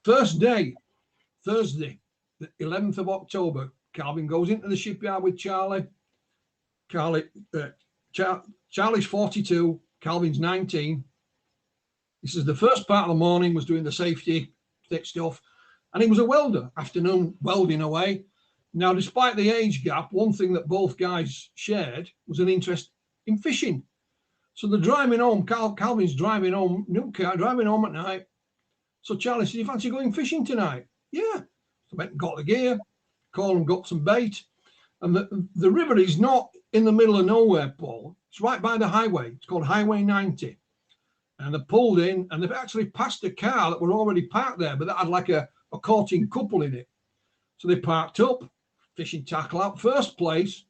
S3: First day, Thursday, the 11th of October, Calvin goes into the shipyard with Charlie. Charlie's 42. Calvin's 19. He says the first part of the morning was doing the safety thick stuff, and he was a welder, afternoon welding away. Now, despite the age gap, one thing that both guys shared was an interest in fishing. So they're driving home. Calvin's driving home, new car, driving home at night. So Charlie said, you fancy going fishing tonight? Yeah. So went and got the gear, called and got some bait. And the river is not in the middle of nowhere, Paul. It's right by the highway. It's called Highway 90. And they pulled in, and they've actually passed a car that were already parked there, but that had like a courting couple in it. So they parked up, fishing tackle out. First place,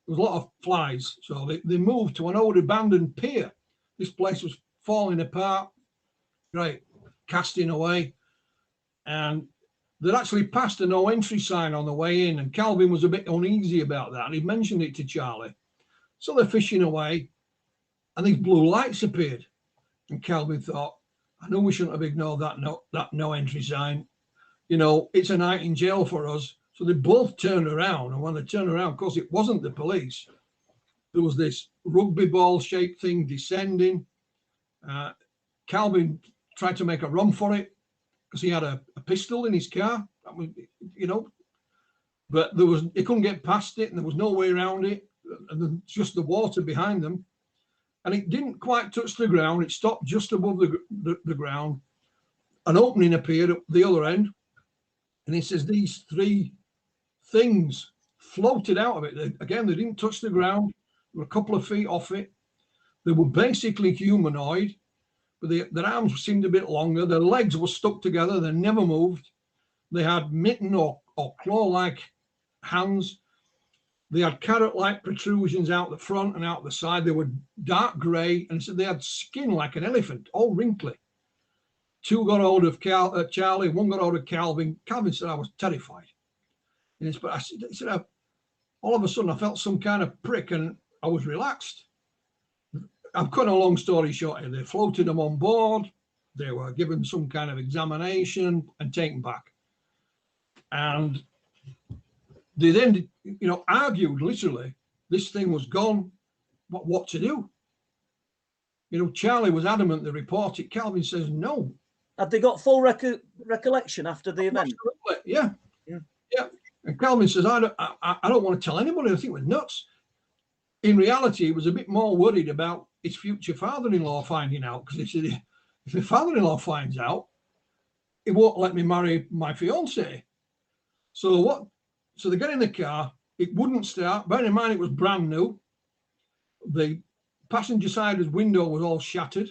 S3: there was a lot of flies. So they moved to an old abandoned pier. This place was falling apart. Great. Casting away. And they'd actually passed a no entry sign on the way in, and Calvin was a bit uneasy about that, and he mentioned it to Charlie. So they're fishing away, and these blue lights appeared. And Calvin thought, I know we shouldn't have ignored that no entry sign. You know, it's a night in jail for us. So they both turned around, and when they turned around, of course, it wasn't the police. There was this rugby ball shaped thing descending. Calvin tried to make a run for it because he had a pistol in his car. That was, you know, but he couldn't get past it, and there was no way around it, and just the water behind them. And it didn't quite touch the ground. It stopped just above the ground. An opening appeared at the other end, and he says these three things floated out of it. They didn't touch the ground. They were a couple of feet off it. They were basically humanoid, but their arms seemed a bit longer. Their legs were stuck together. They never moved. They had mitten or claw-like hands. They had carrot-like protrusions out the front and out the side. They were dark grey, and so they had skin like an elephant, all wrinkly. Two got hold of Charlie, one got hold of Calvin. Calvin said, I was terrified. But I said, all of a sudden I felt some kind of prick and I was relaxed. I'm cutting a long story short here. They floated them on board. They were given some kind of examination and taken back. And they then, you know, argued literally, this thing was gone, what to do? You know, Charlie was adamant they report it. Calvin says no.
S2: Had they got full recollection after the event?
S3: Absolutely. Yeah. And Calvin says, I don't want to tell anybody. I think we're nuts. In reality, he was a bit more worried about his future father-in-law finding out, because he said, if my father-in-law finds out, he won't let me marry my fiancée. So they get in the car. It wouldn't start. Bear in mind, it was brand new. The passenger side's window was all shattered.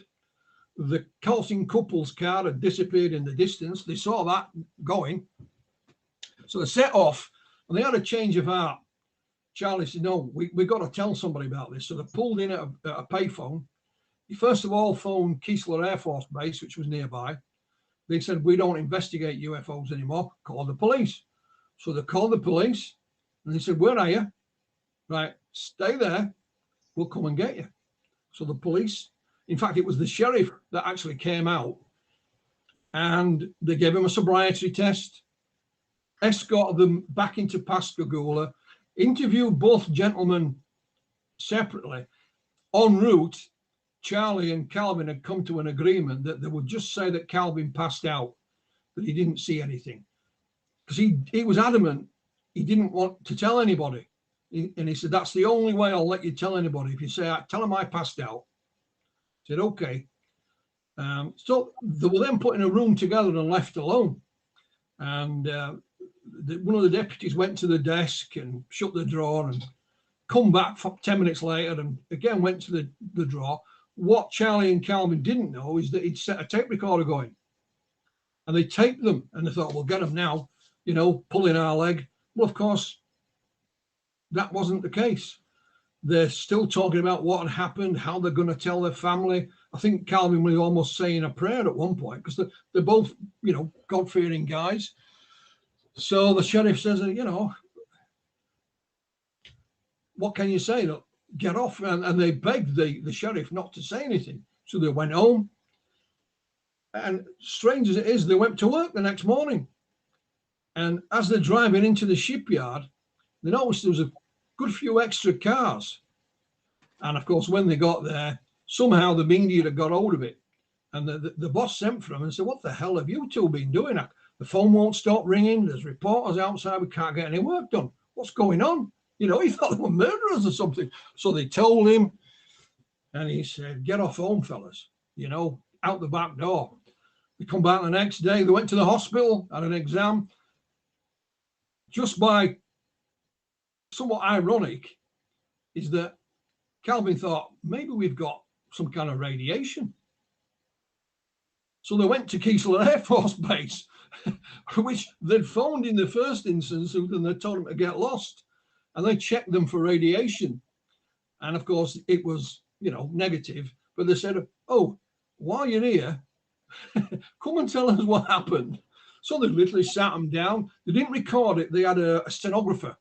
S3: The coursing couple's car had disappeared in the distance. They saw that going. So they set off, and they had a change of heart. Charlie said, no, we got to tell somebody about this. So they pulled in at a payphone. He first of all phoned Keesler Air Force Base, which was nearby. They said, we don't investigate UFOs anymore. Call the police. So they called the police, and they said, where are you? Right, stay there. We'll come and get you. So the police, in fact, it was the sheriff that actually came out, and they gave him a sobriety test, escorted them back into Pascagoula, interviewed both gentlemen separately. En route, Charlie and Calvin had come to an agreement that they would just say that Calvin passed out, that he didn't see anything. Because he was adamant he didn't want to tell anybody. And he said, that's the only way I'll let you tell anybody. If you say, tell them I passed out. I said, okay. So they were then put in a room together and left alone. And one of the deputies went to the desk and shut the drawer and come back 10 minutes later and again went to the drawer. What Charlie and Calvin didn't know is that he'd set a tape recorder going. And they taped them, and they thought, we'll get them now, you know, pulling our leg. Well, of course, that wasn't the case. They're still talking about what had happened, how they're going to tell their family. I think Calvin was almost saying a prayer at one point, because they're both, you know, God-fearing guys. So the sheriff says, you know, what can you say? Look, get off. And they begged the sheriff not to say anything. So they went home. And strange as it is, they went to work the next morning. And as they're driving into the shipyard, they noticed there was a good few extra cars. And of course, when they got there, somehow the media had got hold of it. And the boss sent for them and said, what the hell have you two been doing? The phone won't stop ringing. There's reporters outside. We can't get any work done. What's going on? You know, he thought they were murderers or something. So they told him, and he said, get off home, fellas, you know, out the back door. They come back the next day. They went to the hospital, had an exam. Just by somewhat ironic is that Calvin thought, maybe we've got some kind of radiation. So they went to Keesler Air Force Base, which they'd phoned in the first instance, and they told them to get lost. And they checked them for radiation. And of course, it was, you know, negative. But they said, oh, while you're here, come and tell us what happened. So they literally sat them down. They didn't record it. They had a stenographer.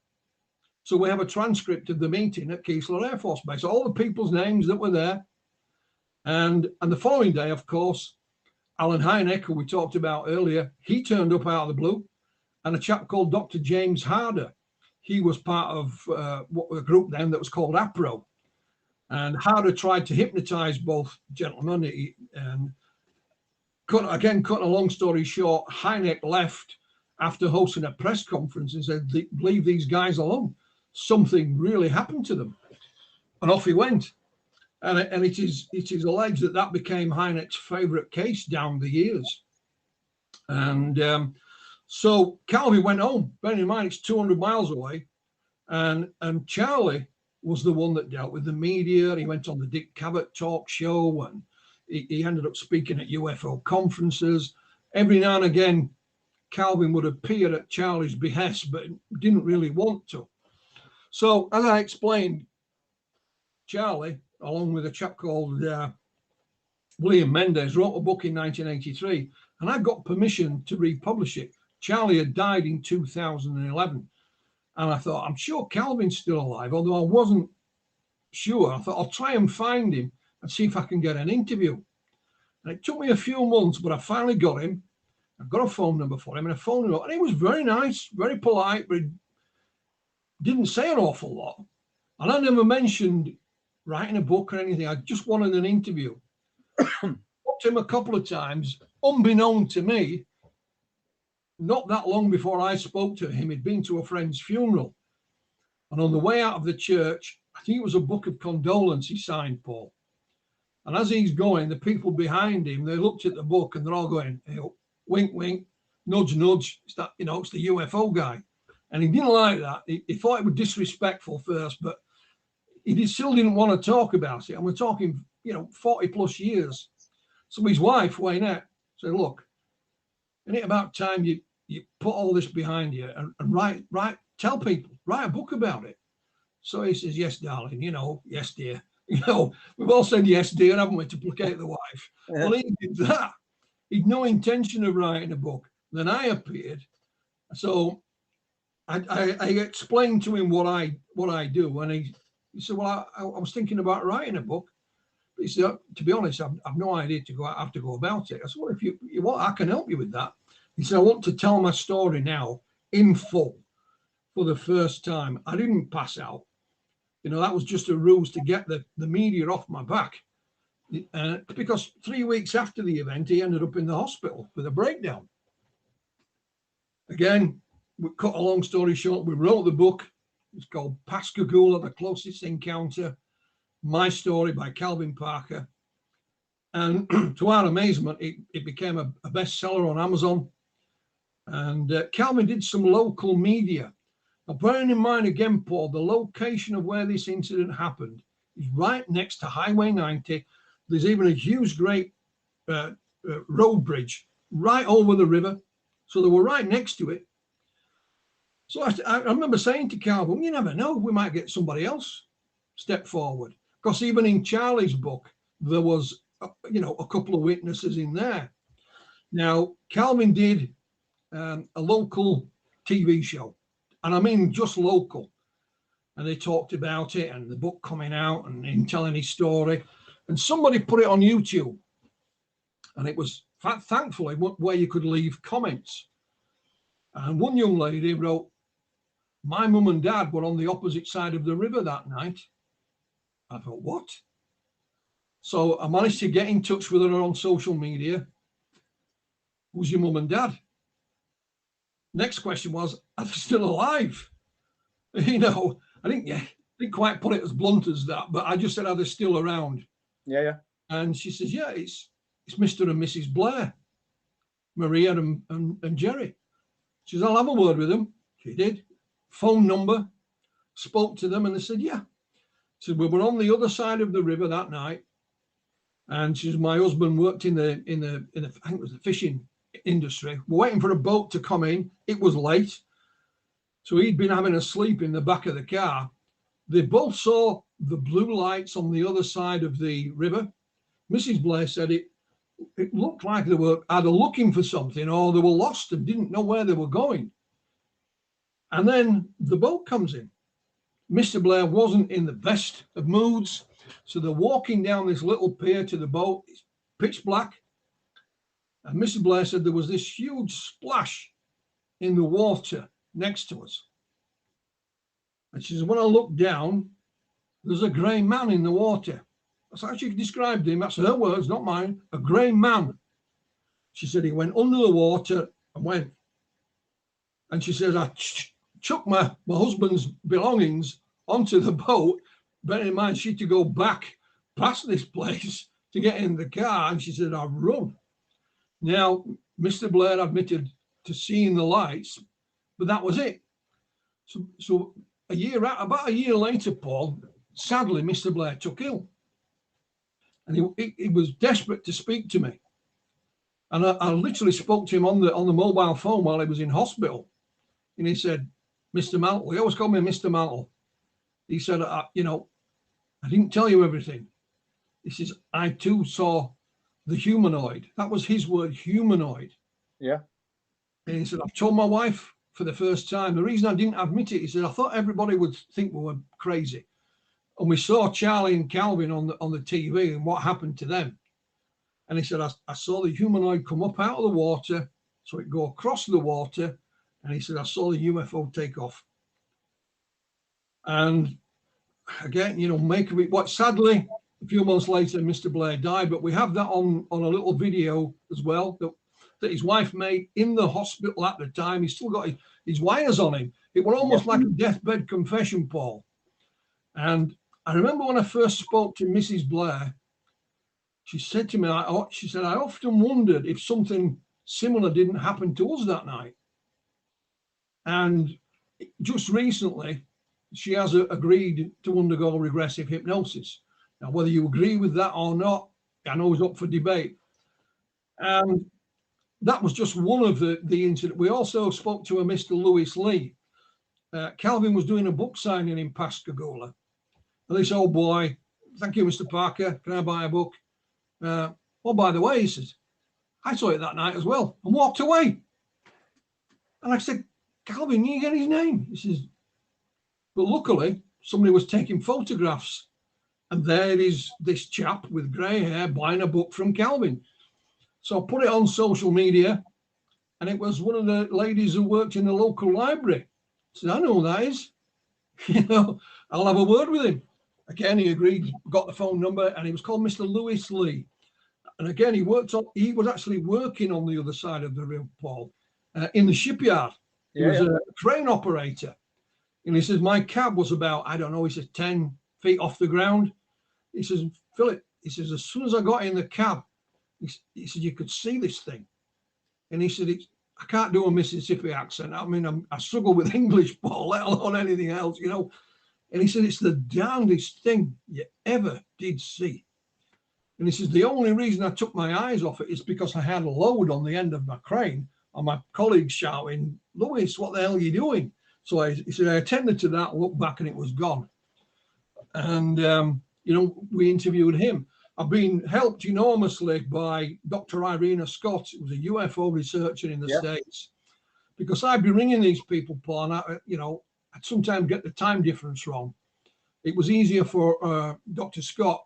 S3: So we have a transcript of the meeting at Keesler Air Force Base. All the people's names that were there, And the following day, of course, Alan Heineck, who we talked about earlier, he turned up out of the blue, and a chap called Dr. James Harder. He was part of a group then that was called APRO. And Harder tried to hypnotize both gentlemen. And cutting a long story short, Heineck left after hosting a press conference and said, leave these guys alone. Something really happened to them. And off he went. And it is alleged that became Heineck's favorite case down the years. And so Calvi went home. Bearing in mind, it's 200 miles away. And Charlie was the one that dealt with the media. He went on the Dick Cavett talk show, and he ended up speaking at UFO conferences. Every now and again, Calvin would appear at Charlie's behest, but didn't really want to. So, as I explained, Charlie, along with a chap called William Mendes, wrote a book in 1983, and I got permission to republish it. Charlie had died in 2011, and I thought, I'm sure Calvin's still alive, although I wasn't sure. I thought, I'll try and find him and see if I can get an interview. And it took me a few months, but I finally got him. I got a phone number for him, and I phoned him up, and he was very nice, very polite, but he didn't say an awful lot. And I never mentioned writing a book or anything. I just wanted an interview. Talked to him a couple of times, unbeknown to me. Not that long before I spoke to him, he'd been to a friend's funeral. And on the way out of the church, I think it was a book of condolence he signed, Paul. And as he's going, the people behind him, they looked at the book and they're all going, hey, wink, wink, nudge, nudge. It's that, it's the UFO guy. And he didn't like that. He thought it was disrespectful first, but he still didn't want to talk about it. And we're talking, 40 plus years. So his wife, Waynette, said, look, isn't it about time you put all this behind you and write, tell people, write a book about it. So he says, yes, darling, yes, dear. We've all said yes, dear, haven't we, to placate the wife. Yeah. Well, he did that. He'd no intention of writing a book. Then I appeared. So I explained to him what I do. And he said, well, I was thinking about writing a book. But he said, to be honest, I've no idea how to go about it. I said, well, if you want, I can help you with that. He said, I want to tell my story now in full for the first time. I didn't pass out. That was just a ruse to get the media off my back. Because 3 weeks after the event, he ended up in the hospital with a breakdown. Again, we cut a long story short, we wrote the book. It's called Pascagoula, The Closest Encounter, My Story by Calvin Parker. And to our amazement, it became a bestseller on Amazon. And Calvin did some local media. Now, bearing in mind again, Paul, the location of where this incident happened is right next to Highway 90. There's even a huge, great road bridge right over the river. So they were right next to it. So I remember saying to Calvin, you never know, we might get somebody else step forward. Because even in Charlie's book, there was, a couple of witnesses in there. Now, Calvin did a local TV show. And I mean just local. And they talked about it and the book coming out and him telling his story. And somebody put it on YouTube. And it was, thankfully, where you could leave comments. And one young lady wrote, my mum and dad were on the opposite side of the river that night. I thought, what? So I managed to get in touch with her on social media. Who's your mum and dad? Next question was, are they still alive? I didn't quite put it as blunt as that, but I just said, are they still around?
S2: Yeah.
S3: And she says, yeah, it's Mr. and Mrs. Blair, Maria and Jerry. She says, I'll have a word with them. She did. Phone number, spoke to them, and they said, yeah. She said, we were on the other side of the river that night. And she says, my husband worked in the I think it was the fishing industry. We're waiting for a boat to come in. It was late. So he'd been having a sleep in the back of the car. They both saw the blue lights on the other side of the river. Mrs. Blair said it looked like they were either looking for something or they were lost and didn't know where they were going. And then the boat comes in. Mr. Blair wasn't in the best of moods. So they're walking down this little pier to the boat. It's pitch black. And Mrs. Blair said there was this huge splash in the water next to us. And she says, when I looked down, there's a grey man in the water. That's how she described him. That's her words, not mine. A grey man. She said he went under the water and went. And she says, I chucked my husband's belongings onto the boat. Bearing in mind, she had to go back past this place to get in the car. And she said, I run. Now, Mr. Blair admitted to seeing the lights, but that was it. So about a year later, Paul, sadly, Mr. Blair took ill. And he was desperate to speak to me. And I literally spoke to him on the mobile phone while he was in hospital. And he said, Mr. Mantle, he always called me Mr. Mantle. He said, I didn't tell you everything. He says, I too saw the humanoid. That was his word, humanoid.
S2: Yeah.
S3: And he said, I've told my wife for the first time. The reason I didn't admit it, he said, I thought everybody would think we were crazy. And we saw Charlie and Calvin on the TV and what happened to them. And he said, I saw the humanoid come up out of the water, so it go across the water. And he said, I saw the UFO take off. And again, make of it what. Sadly, a few months later, Mr. Blair died, but we have that on a little video as well that his wife made in the hospital at the time. He's still got his wires on him. It was almost like a deathbed confession, Paul. And I remember when I first spoke to Mrs. Blair, she said to me, she said, I often wondered if something similar didn't happen to us that night. And just recently, she has agreed to undergo regressive hypnosis. Now, whether you agree with that or not, I know is up for debate. And that was just one of the incidents. We also spoke to a Mr. Lewis Lee. Calvin was doing a book signing in Pascagoula. And this old boy, thank you, Mr. Parker, can I buy a book? Oh, by the way, he says, I saw it that night as well and walked away. And I said, Calvin, you get his name? He says, but luckily, somebody was taking photographs. And there is this chap with grey hair buying a book from Calvin. So I put it on social media, and it was one of the ladies who worked in the local library. I said, I know who that is. I'll have a word with him. Again, he agreed, got the phone number, and he was called Mr. Lewis Lee. And again, he was actually working on the other side of the river, Paul, in the shipyard. He was a crane operator. And he says, my cab was about, I don't know, he says 10 feet off the ground. He says, Philip, he says, as soon as I got in the cab, he said, you could see this thing. And he said, I can't do a Mississippi accent. I mean, I struggle with English, Paul, let alone anything else, And he said, it's the darndest thing you ever did see. And he says, the only reason I took my eyes off it is because I had a load on the end of my crane and my colleagues shouting, Lewis, what the hell are you doing? So he said, I attended to that, looked back, and it was gone. And, we interviewed him. I've been helped enormously by Dr. Irina Scott, who was a UFO researcher in the States, because I'd be ringing these people, Paul, and I'd sometimes get the time difference wrong. It was easier for Dr. Scott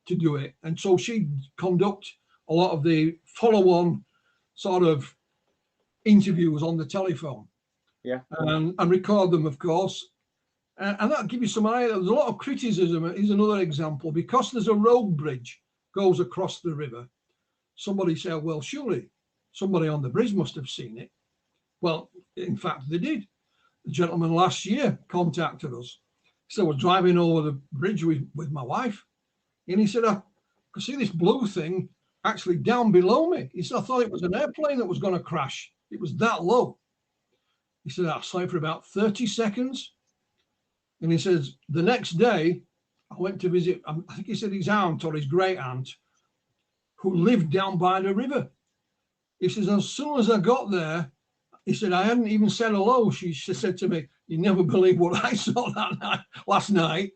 S3: to do it. And so she'd conduct a lot of the follow-on sort of interviews on the telephone. Yeah. And record them, of course. And that'll give you some idea. There's a lot of criticism. Here's another example. Because there's a road bridge goes across the river, somebody said, well, surely somebody on the bridge must have seen it. Well, in fact, they did. The gentleman last year contacted us. So I was driving over the bridge with my wife. And he said, I could see this blue thing actually down below me. He said, I thought it was an airplane that was going to crash. It was that low. He said, I saw it for about 30 seconds. And he says, the next day, I went to visit, I think he said his aunt or his great aunt, who lived down by the river. He says, as soon as I got there, he said, I hadn't even said hello. She said to me, you never believe what I saw last night,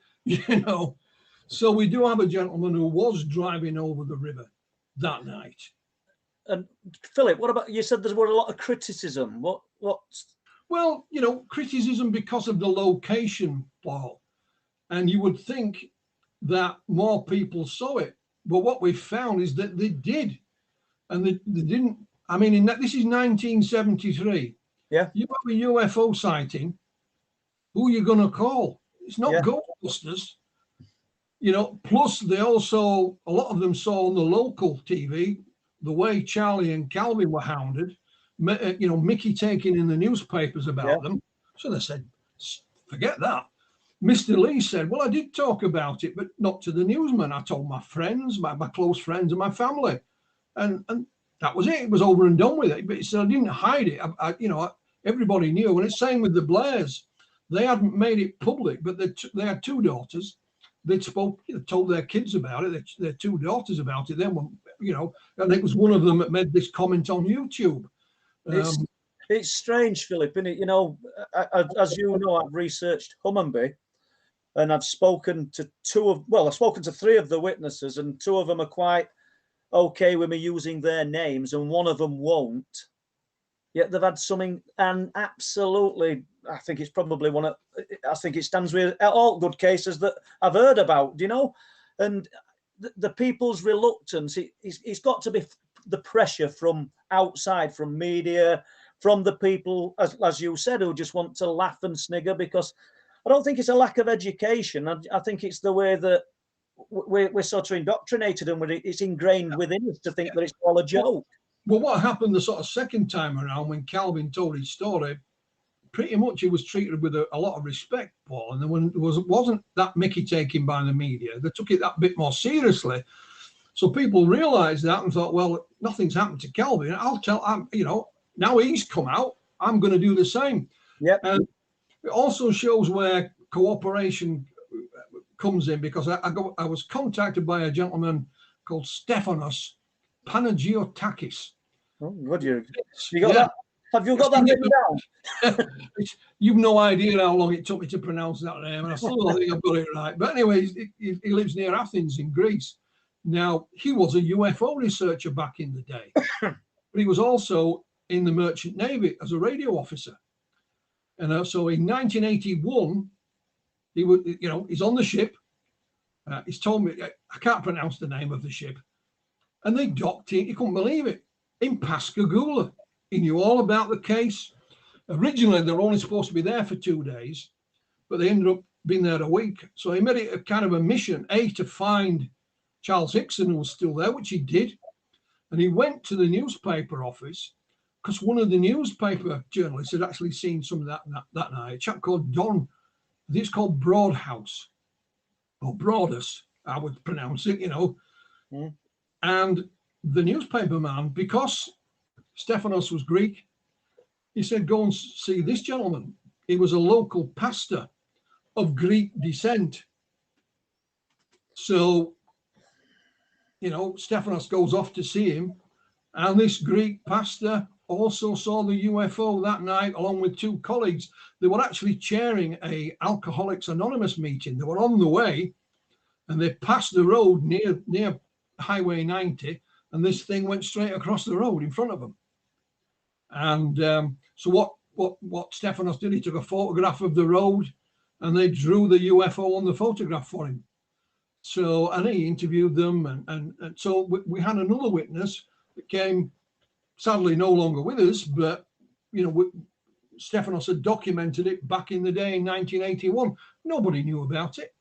S3: So we do have a gentleman who was driving over the river that night.
S2: And Philip, what about, you said there was a lot of criticism. What's...
S3: Well, criticism because of the location, Paul. And you would think that more people saw it. But what we found is that they did, and they didn't. I mean, this is 1973.
S2: Yeah.
S3: You have a UFO sighting, who are you going to call? It's not Ghostbusters. You know, plus they also, a lot of them saw on the local TV the way Charlie and Calvin were hounded, you know, Mickey taking in the newspapers about them. So they said, forget that. Mr. Lee said, well, I did talk about it, but not to the newsman. I told my friends, my close friends and my family. And that was it. It was over and done with it. But he said, I didn't hide it. You know, everybody knew. And it's same with the Blairs. They hadn't made it public, but they had two daughters. They'd told their kids about it, their two daughters about it. Then, you know, and it was one of them that made this comment on YouTube.
S2: It's strange, Philip, isn't it? You know, as you know, I've researched Hummonby, and I've spoken to I've spoken to three of the witnesses, and two of them are quite okay with me using their names, and one of them won't. Yet they've had something, and absolutely, I think it's probably I think it stands with all good cases that I've heard about, you know, and the people's reluctance, it's got to be the pressure from outside, from media, from the people, as you said, who just want to laugh and snigger, because I don't think it's a lack of education. I think it's the way that we're sort of indoctrinated, and it's ingrained within us to think that it's all a joke.
S3: Well, what happened the sort of second time around when Calvin told his story, pretty much he was treated with a lot of respect, Paul. And then wasn't that Mickey taken by the media. They took it that bit more seriously. So people realised that and thought, well, nothing's happened to Calvin. You know, now he's come out, I'm going to do the same.
S2: Yep.
S3: And it also shows where cooperation comes in, because I was contacted by a gentleman called Stephanos Panagiotakis.
S2: Oh, what you got that? Have you got that written down?
S3: You've no idea how long it took me to pronounce that name, and I still don't think I've got it right. But anyway, he lives near Athens in Greece. Now, he was a UFO researcher back in the day, but he was also in the Merchant Navy as a radio officer. And so in 1981, he would, you know, he's on the ship. He's told me, I can't pronounce the name of the ship. And they docked in, he couldn't believe it, in Pascagoula. He knew all about the case. Originally, they were only supposed to be there for 2 days, but they ended up being there a week. So he made it a kind of a mission, to find Charles Hickson, who was still there, which he did. And he went to the newspaper office, because one of the newspaper journalists had actually seen some of that night. A chap called Don, I think it's called Broadhouse, or Broadus, I would pronounce it, you know.
S2: Mm.
S3: And the newspaper man, because Stephanos was Greek, he said, go and see this gentleman. He was a local pastor of Greek descent. So, you know, Stephanos goes off to see him, and this Greek pastor also saw the UFO that night, along with two colleagues. They were actually chairing a Alcoholics Anonymous meeting. They were on the way, and they passed the road near Highway 90, and this thing went straight across the road in front of them. And so what Stephanos did, he took a photograph of the road, and they drew the UFO on the photograph for him. So, and he interviewed them, and so we had another witness that came, sadly no longer with us, but you know, Stephanos had documented it back in the day in 1981. Nobody knew about it.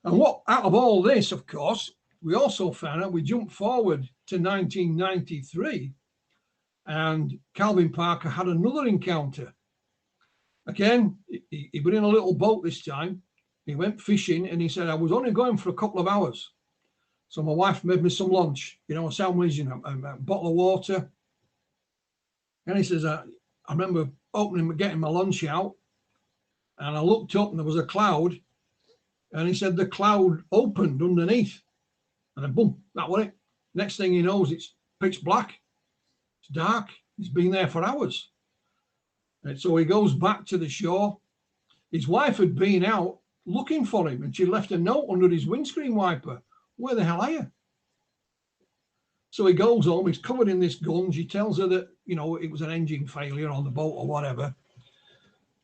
S3: And what out of all this, of course, we also found out, we jumped forward to 1993, and Calvin Parker had another encounter. Again, he was in a little boat this time. He went fishing, and he said, I was only going for a couple of hours. So my wife made me some lunch, you know, a sandwich, you know, a bottle of water. And he says, I remember getting my lunch out, and I looked up and there was a cloud. And he said the cloud opened underneath. And then boom, that was it. Next thing he knows, it's pitch black. It's dark. It's been there for hours. And so he goes back to the shore. His wife had been out looking for him, and she left a note under his windscreen wiper. Where the hell are you? So he goes home, he's covered in this gunge. He tells her that, you know, it was an engine failure on the boat or whatever.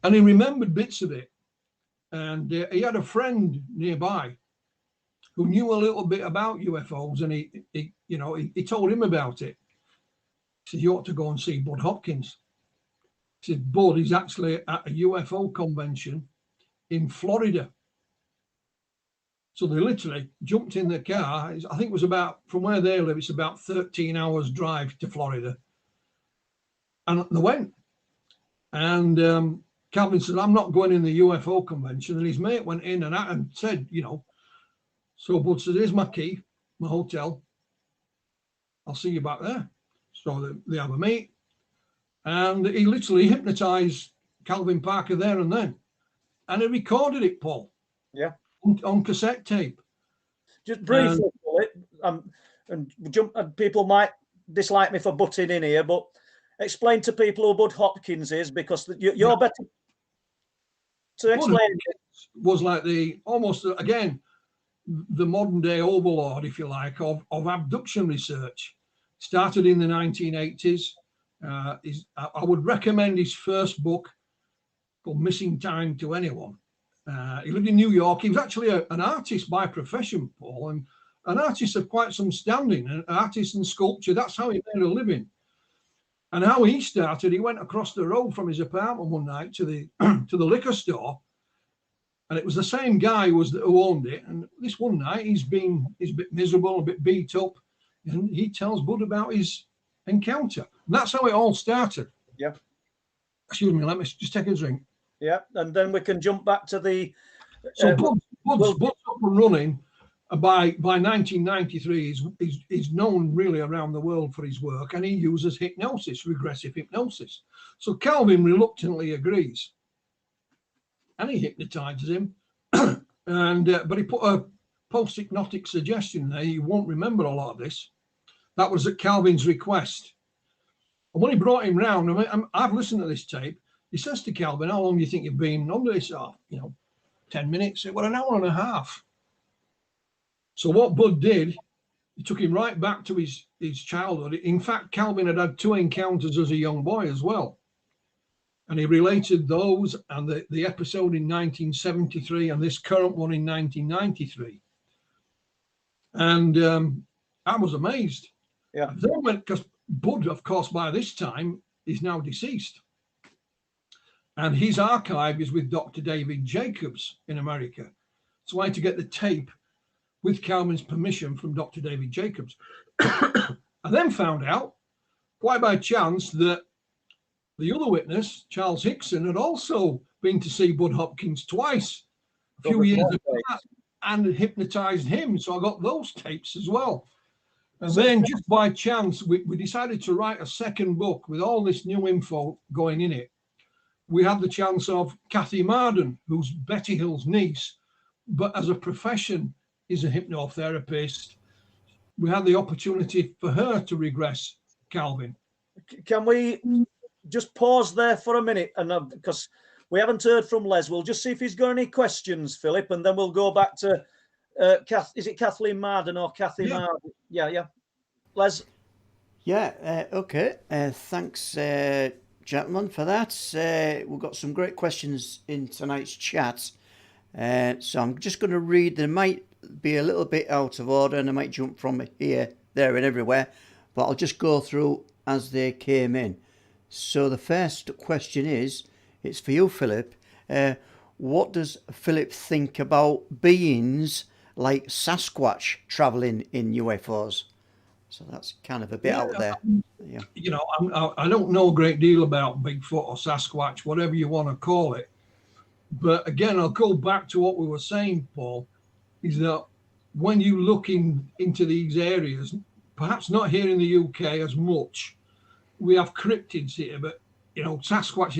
S3: And he remembered bits of it. And he had a friend nearby who knew a little bit about UFOs, and he told him about it. He said, you ought to go and see Bud Hopkins. He said, Bud is actually at a UFO convention in Florida. So they literally jumped in the car. I think it was about, from where they live, it's about 13 hours drive to Florida. And they went. And Calvin said, I'm not going in the UFO convention. And his mate went in and said, so Bud said, here's my key, my hotel. I'll see you back there. So they have a meet. And he literally hypnotized Calvin Parker there and then. And he recorded it, Paul.
S2: Yeah.
S3: On cassette tape.
S2: Just briefly, and people might dislike me for butting in here, but explain to people who Bud Hopkins is, because you're better to explain.
S3: Bud was like almost again the modern day overlord, if you like, of abduction research. Started in the 1980s. I would recommend his first book called Missing Time to anyone. He lived in New York. He was actually an artist by profession, Paul, and an artist of quite some standing, an artist in sculpture. That's how he made a living. And how he started, he went across the road from his apartment one night to the liquor store, and it was the same guy who owned it. And this one night, he's a bit miserable, a bit beat up, and he tells Bud about his encounter. And that's how it all started.
S2: Yeah.
S3: Excuse me, let me just take a drink.
S2: Yeah, and then we can jump back to the.
S3: So Bud's up and running. By 1993, he's known really around the world for his work, and he uses hypnosis, regressive hypnosis. So Calvin reluctantly agrees, and he hypnotizes him. But he put a post-hypnotic suggestion there. You won't remember a lot of this. That was at Calvin's request. And when he brought him round, I've listened to this tape. He says to Calvin, how long do you think you've been under this? 10 minutes. Well, an hour and a half. So what Bud did, he took him right back to his childhood. In fact, Calvin had 2 encounters as a young boy as well. And he related those and the episode in 1973 and this current one in 1993. And I was amazed.
S2: Yeah.
S3: Then because Bud, of course, by this time is now deceased. And his archive is with Dr. David Jacobs in America. So I had to get the tape with Calvin's permission from Dr. David Jacobs. I then found out, quite by chance, that the other witness, Charles Hickson, had also been to see Bud Hopkins twice, a few years apart, and hypnotized him. So I got those tapes as well. And then just by chance, we decided to write a second book with all this new info going in it. We had the chance of Kathy Marden, who's Betty Hill's niece, but as a profession is a hypnotherapist. We had the opportunity for her to regress Calvin.
S2: Can we just pause there for a minute? And because we haven't heard from Les, we'll just see if he's got any questions, Philip, and then we'll go back to is it Kathleen Marden or Kathy Marden? Yeah. Les?
S1: Yeah, okay. Thanks, gentlemen, for that. We've got some great questions in tonight's chat. So I'm just going to read. They might be a little bit out of order and I might jump from here, there and everywhere, but I'll just go through as they came in. So the first question it's for you, Philip. What does Philip think about beings like Sasquatch travelling in UFOs? So that's kind of a bit out there. Yeah.
S3: I don't know a great deal about Bigfoot or Sasquatch, whatever you want to call it. But again, I'll go back to what we were saying, Paul, is that when you look into these areas, perhaps not here in the UK as much, we have cryptids here, but Sasquatch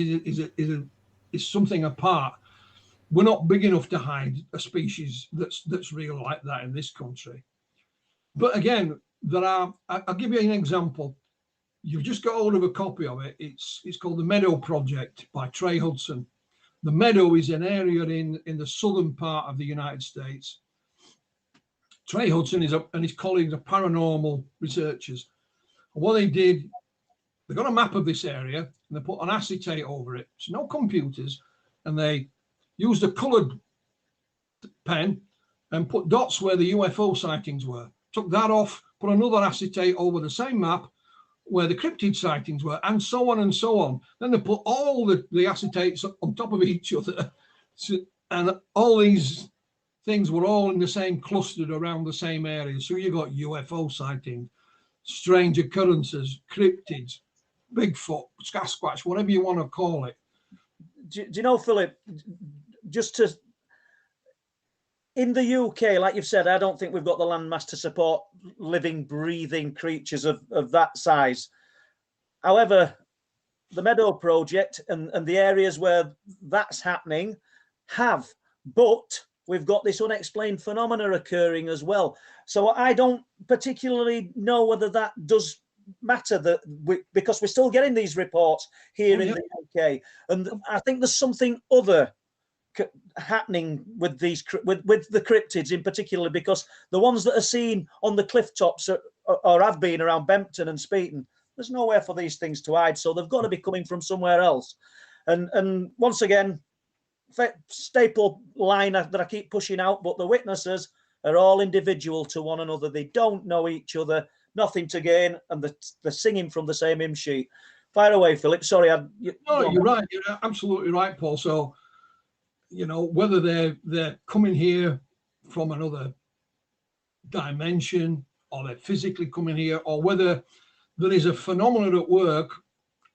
S3: is something apart. We're not big enough to hide a species that's real like that in this country. But again, I'll give you an example. You've just got hold of a copy of it. It's called The Meadow Project by Trey Hudson. The Meadow is an area in the southern part of the United States. Trey Hudson and his colleagues are paranormal researchers. And what they did, they got a map of this area and they put an acetate over it. So no computers, and they used a coloured pen and put dots where the UFO sightings were. Took that off, put another acetate over the same map where the cryptid sightings were, and so on and so on. Then they put all the acetates on top of each other. And all these things were all in the same, clustered around the same area. So you got UFO sightings, strange occurrences, cryptids, Bigfoot, Sasquatch, whatever you want to call it.
S2: Do you know, Philip, just to, in the UK, like you've said, I don't think we've got the landmass to support living, breathing creatures of that size. However, the Meadow Project and the areas where that's happening have, but we've got this unexplained phenomena occurring as well. So I don't particularly know whether that does matter, because we're still getting these reports here in the UK, and I think there's something other happening with these with the cryptids in particular, because the ones that are seen on the cliff tops or have been around Bempton and Speeton, there's nowhere for these things to hide, so they've got to be coming from somewhere else. And once again, staple line that I keep pushing out, but the witnesses are all individual to one another. They don't know each other, nothing to gain, and they're singing from the same hymn sheet. Fire away, Philip. Sorry.
S3: No, you're right. You're absolutely right, Paul. So, you know, whether they're coming here from another dimension, or they're physically coming here, or whether there is a phenomenon at work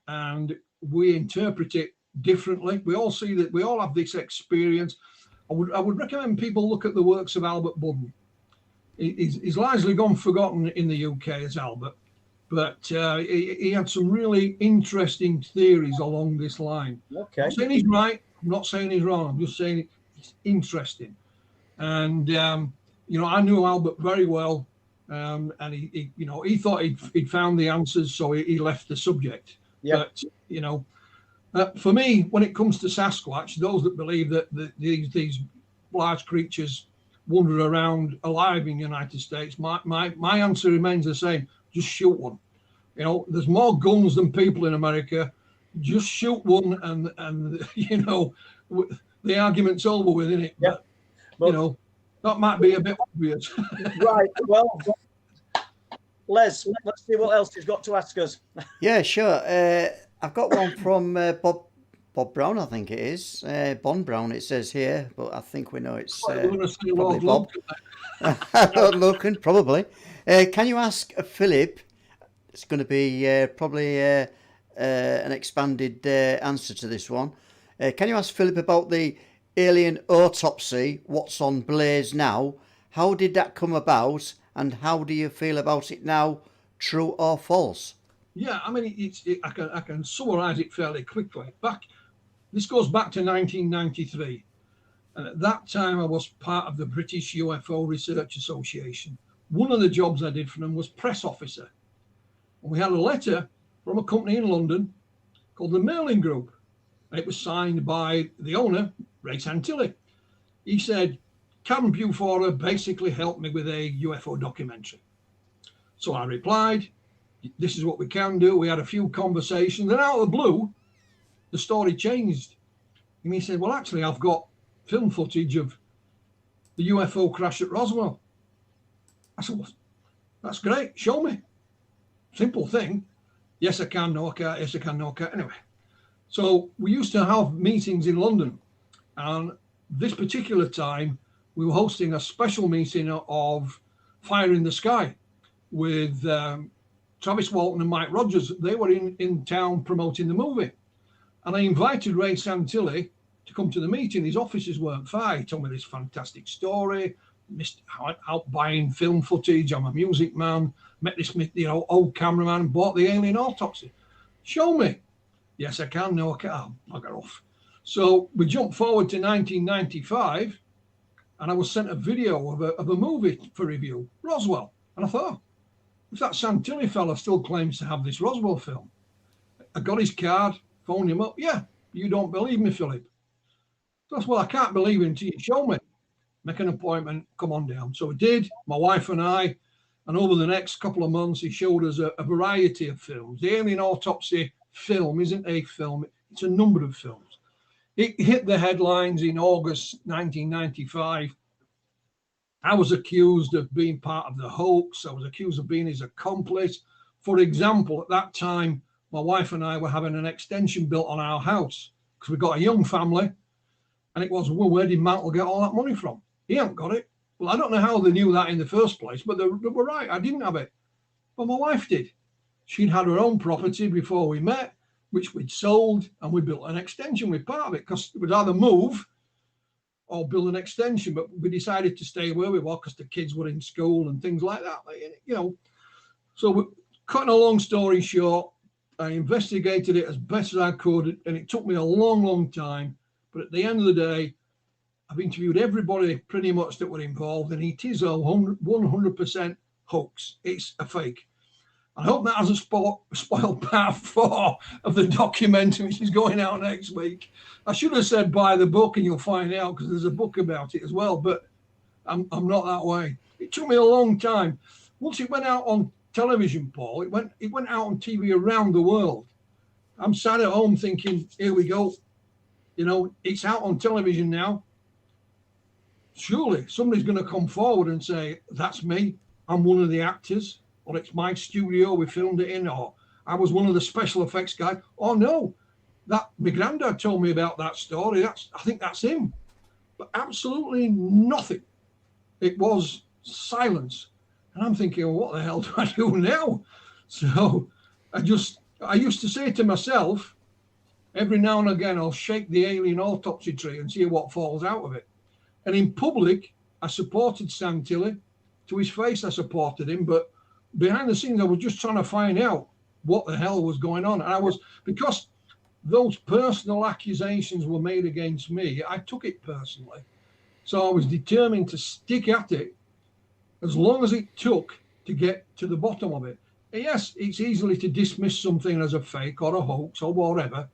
S3: and we interpret it differently. We all see that, we all have this experience. I would recommend people look at the works of Albert Budden. He's largely gone forgotten in the UK as Albert, but he had some really interesting theories along this line. Okay. I'm not saying he's right, I'm not saying he's wrong, I'm just saying it's interesting. And you know, I knew Albert very well, and he you know, he thought he'd found the answers, so he left the subject. But you know, for me, when it comes to Sasquatch, those that believe that these large creatures wander around alive in the United States, my answer remains the same: just shoot one. You know, there's more guns than people in America. Just shoot one, and you know, the argument's over with, isn't it?
S2: Yeah.
S3: But you know, that might be a bit obvious.
S2: Right. Well, Les, let's see what else he's got to ask us.
S1: Yeah, sure. I've got one from Bob Brown, I think it is. Bond Brown, it says here, but I think we know it's probably Bob. Looking, probably. Can you ask Philip? It's going to be probably an expanded answer to this one. Can you ask Philip about the Alien Autopsy, what's on Blaze now? How did that come about, and how do you feel about it now, true or false?
S3: Yeah, I mean, I can summarise it fairly quickly. This goes back to 1993, and at that time I was part of the British UFO Research Association. One of the jobs I did for them was press officer. And we had a letter from a company in London called the Mailing Group, and it was signed by the owner, Ray Santilli. He said, Cameron Bufora basically helped me with a UFO documentary. So I replied, this is what we can do. We had a few conversations, and out of the blue, the story changed. And he said, well, actually, I've got film footage of the UFO crash at Roswell. I said, well, that's great. Show me. Simple thing. Yes, I can. No, I can't. Yes, I can. No, I can't. Anyway, so we used to have meetings in London. And this particular time, we were hosting a special meeting of Fire in the Sky with Travis Walton and Mike Rogers. They were in town promoting the movie. And I invited Ray Santilli to come to the meeting. His offices weren't far. He told me this fantastic story, out buying film footage. I'm a music man, met this, you know, old cameraman, bought the Alien Autopsy. Show me. Yes, I can. No, I can't. I'll get off. So we jumped forward to 1995, and I was sent a video of a movie for review, Roswell. And I thought, if that Santilli fella still claims to have this Roswell film, I got his card, phoned him up. Yeah, you don't believe me, Philip. So I said, well, I can't believe it until you show me. Make an appointment, come on down. So we did, my wife and I, and over the next couple of months, he showed us a variety of films. The Alien Autopsy film isn't a film, it's a number of films. It hit the headlines in August 1995. I was accused of being part of the hoax. I was accused of being his accomplice. For example, at that time, my wife and I were having an extension built on our house because we got a young family. And it was, well, where did Mantle get all that money from? He hadn't got it. Well, I don't know how they knew that in the first place, but they were right. I didn't have it. But my wife did. She'd had her own property before we met, which we'd sold, and we built an extension with part of it because we'd either move or build an extension. But we decided to stay where we were because the kids were in school and things like that. You know, so cutting a long story short, I investigated it as best as I could, and it took me a long, long time. But at the end of the day, I've interviewed everybody pretty much that were involved, and it is a 100% hoax. It's a fake. I hope that hasn't spoiled part 4 of the documentary, which is going out next week. I should have said buy the book and you'll find out, because there's a book about it as well, but I'm not that way. It took me a long time. Once it went out on television, Paul, it went out on TV around the world. I'm sat at home thinking, here we go. You know, it's out on television now. Surely somebody's going to come forward and say, that's me. I'm one of the actors. Or it's my studio we filmed it in. Or I was one of the special effects guys. Oh, no. That my granddad told me about that story. I think that's him. But absolutely nothing. It was silence. And I'm thinking, well, what the hell do I do now? So I used to say to myself, every now and again, I'll shake the alien autopsy tree and see what falls out of it. And in public, I supported Sam Tilley. To his face, I supported him. But behind the scenes, I was just trying to find out what the hell was going on. And because those personal accusations were made against me, I took it personally. So I was determined to stick at it as long as it took to get to the bottom of it. And yes, it's easily to dismiss something as a fake or a hoax or whatever,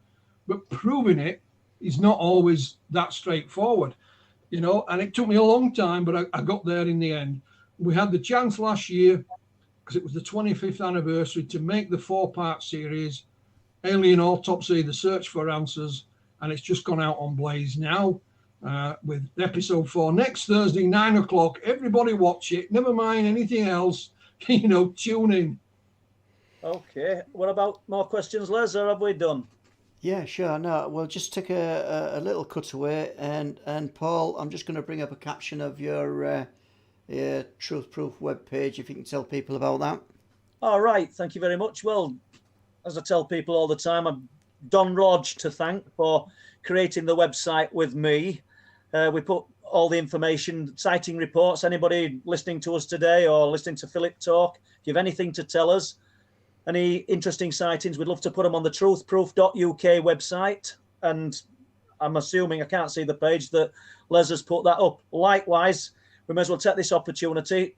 S3: but proving it is not always that straightforward, you know. And it took me a long time, but I got there in the end. We had the chance last year, because it was the 25th anniversary, to make the 4-part series, Alien Autopsy, The Search for Answers, and it's just gone out on Blaze now with episode 4 next Thursday, 9 o'clock. Everybody watch it. Never mind anything else. You know, tune in.
S2: Okay. What about more questions, Les, or have we done?
S1: Yeah, sure. No, we'll just take a little cutaway, and Paul, I'm just going to bring up a caption of your Truth Proof webpage, if you can tell people about that.
S2: All right. Thank you very much. Well, as I tell people all the time, I'm Don Rog to thank for creating the website with me. We put all the information, sighting reports. Anybody listening to us today or listening to Philip talk, if you have anything to tell us, any interesting sightings, we'd love to put them on the truthproof.uk website. And I'm assuming, I can't see the page, that Les has put that up. Likewise, we may as well take this opportunity.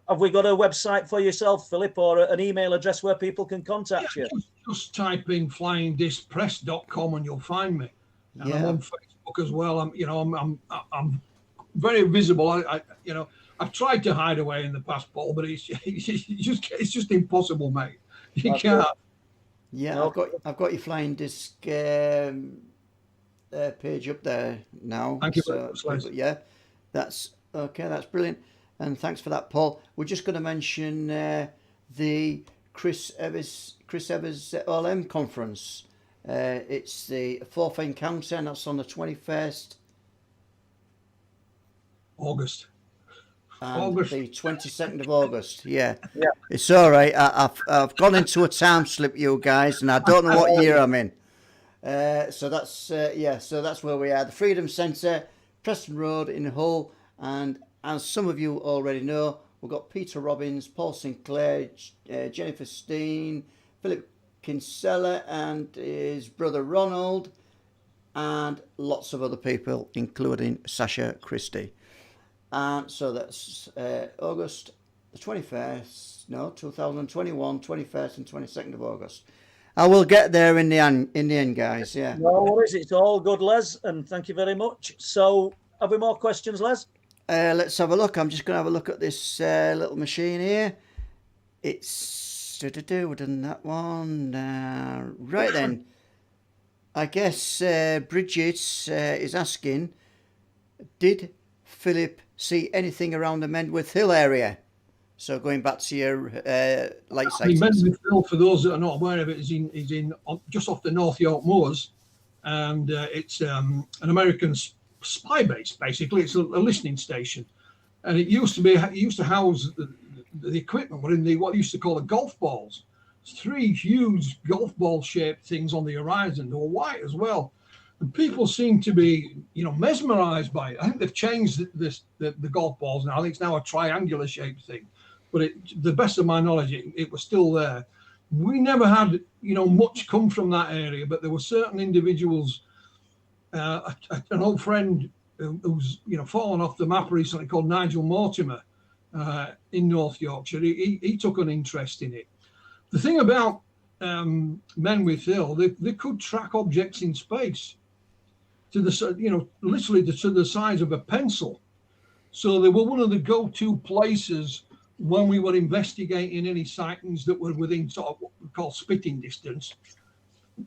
S2: Have we got a website for yourself, Philip, or an email address where people can contact you?
S3: Just type in flyingdiscpress.com and you'll find me. And I'm on Facebook as well. I'm very visible. I've tried to hide away in the past, Paul, but it's just impossible, mate. You can't.
S1: Yeah, no. I've got your Flying Disc page up there now.
S3: Thank you.
S1: Yeah, that's okay. That's brilliant, and thanks for that, Paul. We're just going to mention the Chris Evers OLM conference. It's the 4th encounter, and that's on the 21st
S3: August.
S1: And the 22nd of August. Yeah. It's all right. I've gone into a time slip, you guys, and I don't know what year I'm in. So that's where we are. The Freedom Centre, Preston Road in Hull, and as some of you already know, we've got Peter Robbins, Paul Sinclair, Jennifer Steen, Philip Kinsella and his brother Ronald, and lots of other people, including Sasha Christie. And so that's August the 21st, 2021, 21st and 22nd of August. I will get there in the end, guys, yeah.
S2: No worries, it's all good, Les, and thank you very much. So, have we more questions, Les?
S1: Let's have a look. I'm just going to have a look at this little machine here. It's... we've done that one. Right then. I guess Bridget is asking, did Philip see anything around the Mendworth Hill area? So going back to your late sightings.
S3: Mendworth Hill, for those that are not aware of it, is in just off the North York moors, and it's an American spy base. Basically, it's a listening station, and it used to house the equipment were in what they used to call the golf balls. 3 huge golf ball shaped things on the horizon. They were white as well, and people seem to be mesmerized by it. I think they've changed the golf balls now. I think it's now a triangular shaped thing, but the best of my knowledge, it was still there. We never had much come from that area, but there were certain individuals. An old friend who's fallen off the map recently, called Nigel Mortimer, in North Yorkshire. He took an interest in it. The thing about Mendworth Hill, they could track objects in space to literally to the size of a pencil. So they were one of the go-to places when we were investigating any sightings that were within sort of what we call spitting distance.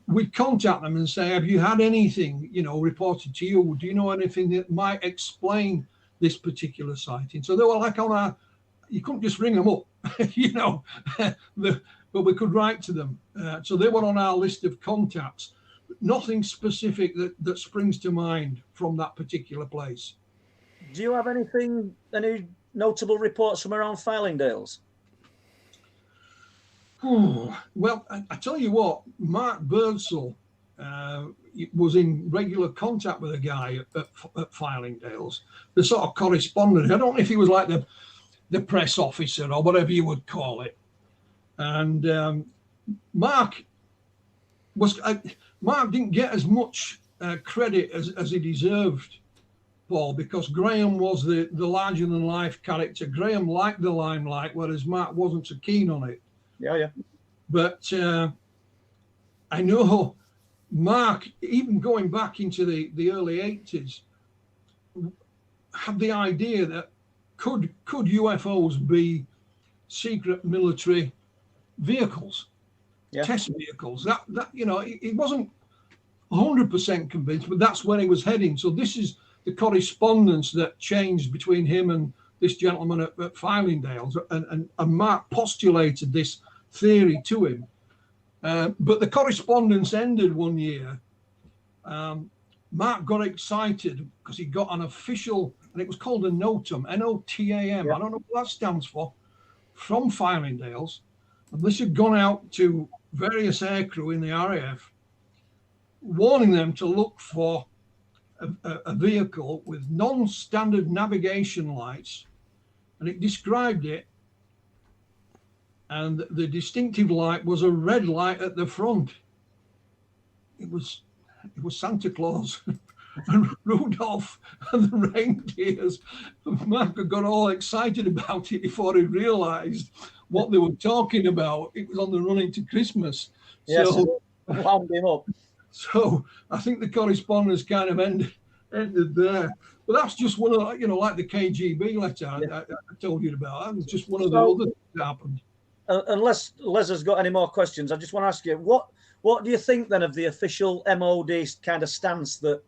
S3: We'd contact them and say, have you had anything, reported to you? Do you know anything that might explain this particular sighting? So they were like you couldn't just ring them up, but we could write to them. So they were on our list of contacts. Nothing specific that springs to mind from that particular place.
S2: Do you have any notable reports from around Fylingdales?
S3: Well, I tell you what, Mark Birdsall was in regular contact with a guy at Fylingdales, the sort of correspondent. I don't know if he was like the press officer or whatever you would call it. And Mark didn't get as much credit as he deserved, Paul, because Graham was the larger than life character. Graham liked the limelight, whereas Mark wasn't so keen on it.
S2: Yeah.
S3: But I know Mark, even going back into the early 80s, had the idea that could UFOs be secret military vehicles, test vehicles? That he wasn't 100% convinced, but that's where he was heading. So this is the correspondence that changed between him and this gentleman at Fylingdales, and Mark postulated this theory to him. But the correspondence ended one year. Mark got excited because he got an official, and it was called a NOTAM, N-O-T-A-M. I don't know what that stands for, from Fylingdales. And this had gone out to various aircrew in the RAF, warning them to look for a vehicle with non-standard navigation lights, and it described it, and the distinctive light was a red light at the front. It was Santa Claus and Rudolph and the reindeers. Mark got all excited about it before he realized what they were talking about. It was on the run into Christmas.
S2: Yes, so wound him up.
S3: So I think the correspondence kind of ended there. But that's just one of, like the KGB letter I told you about. That was just one of the other things that happened.
S2: Unless Les has got any more questions, I just want to ask you, what do you think then of the official MOD kind of stance that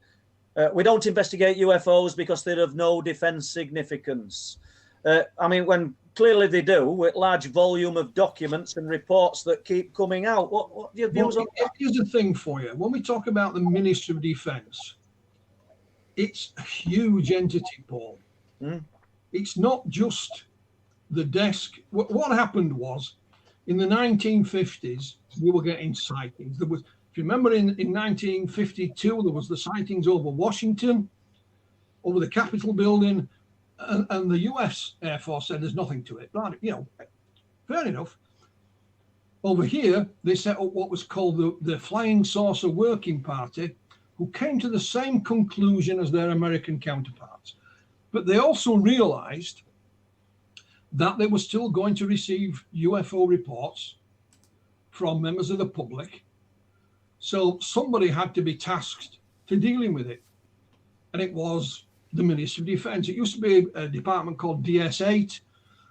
S2: we don't investigate UFOs because they're of no defence significance? I mean, when clearly they do, with large volume of documents and reports that keep coming out. What are your views on that?
S3: Here's the thing for you. When we talk about the Ministry of Defence, it's a huge entity, Paul. It's not just the desk. What happened was, in the 1950s, we were getting sightings. There was, if you remember, in 1952, there was the sightings over Washington, over the Capitol building, and the US Air Force said there's nothing to it. But, fair enough. Over here, they set up what was called the Flying Saucer Working Party, who came to the same conclusion as their American counterparts. But they also realized that they were still going to receive UFO reports from members of the public. So somebody had to be tasked to dealing with it. And it was the Ministry of Defence. It used to be a department called DS8.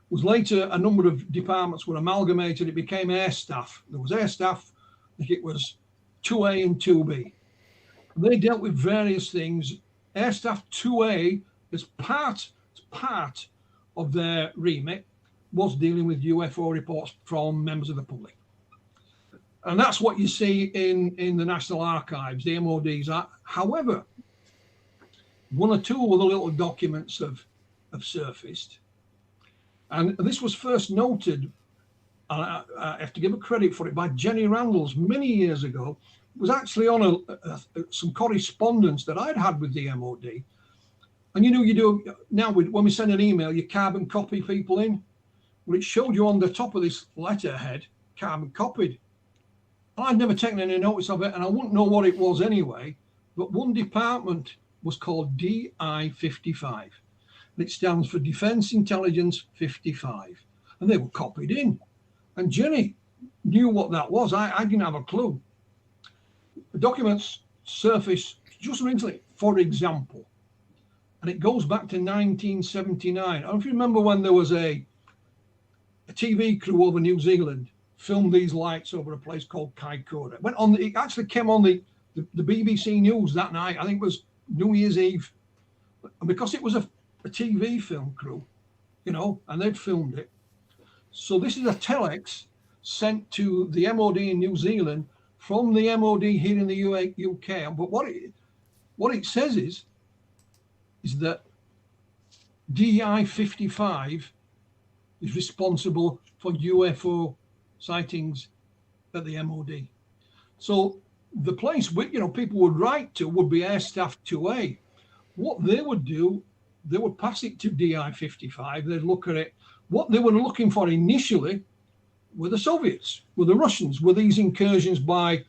S3: Was later, a number of departments were amalgamated. It became Air Staff. There was Air Staff, I think it was 2A and 2B. And they dealt with various things. Air Staff 2A is part part of their remit was dealing with UFO reports from members of the public. And that's what you see in the National Archives, the MOD's. However, one or two other little documents have surfaced. And this was first noted, and I have to give a credit for it, by Jenny Randalls many years ago. It was actually on some correspondence that I'd had with the MOD. And you do now when we send an email, you carbon copy people in. Well, it showed you on the top of this letterhead, carbon copied. And I'd never taken any notice of it, and I wouldn't know what it was anyway. But one department was called DI-55. And it stands for Defence Intelligence 55. And they were copied in. And Jenny knew what that was. I didn't have a clue. The documents surface just recently, for example, and it goes back to 1979. I don't know if you remember when there was a TV crew over New Zealand filmed these lights over a place called Kaikoura. It actually came on the BBC News that night. I think it was New Year's Eve. And because it was a TV film crew, and they'd filmed it. So this is a telex sent to the MOD in New Zealand from the MOD here in the UK. But what it says is that DI-55 is responsible for UFO sightings at the MOD. So the place people would write to would be Air Staff 2A. What they would do, they would pass it to DI-55. They'd look at it. What they were looking for initially were the Soviets, were the Russians, were these incursions by,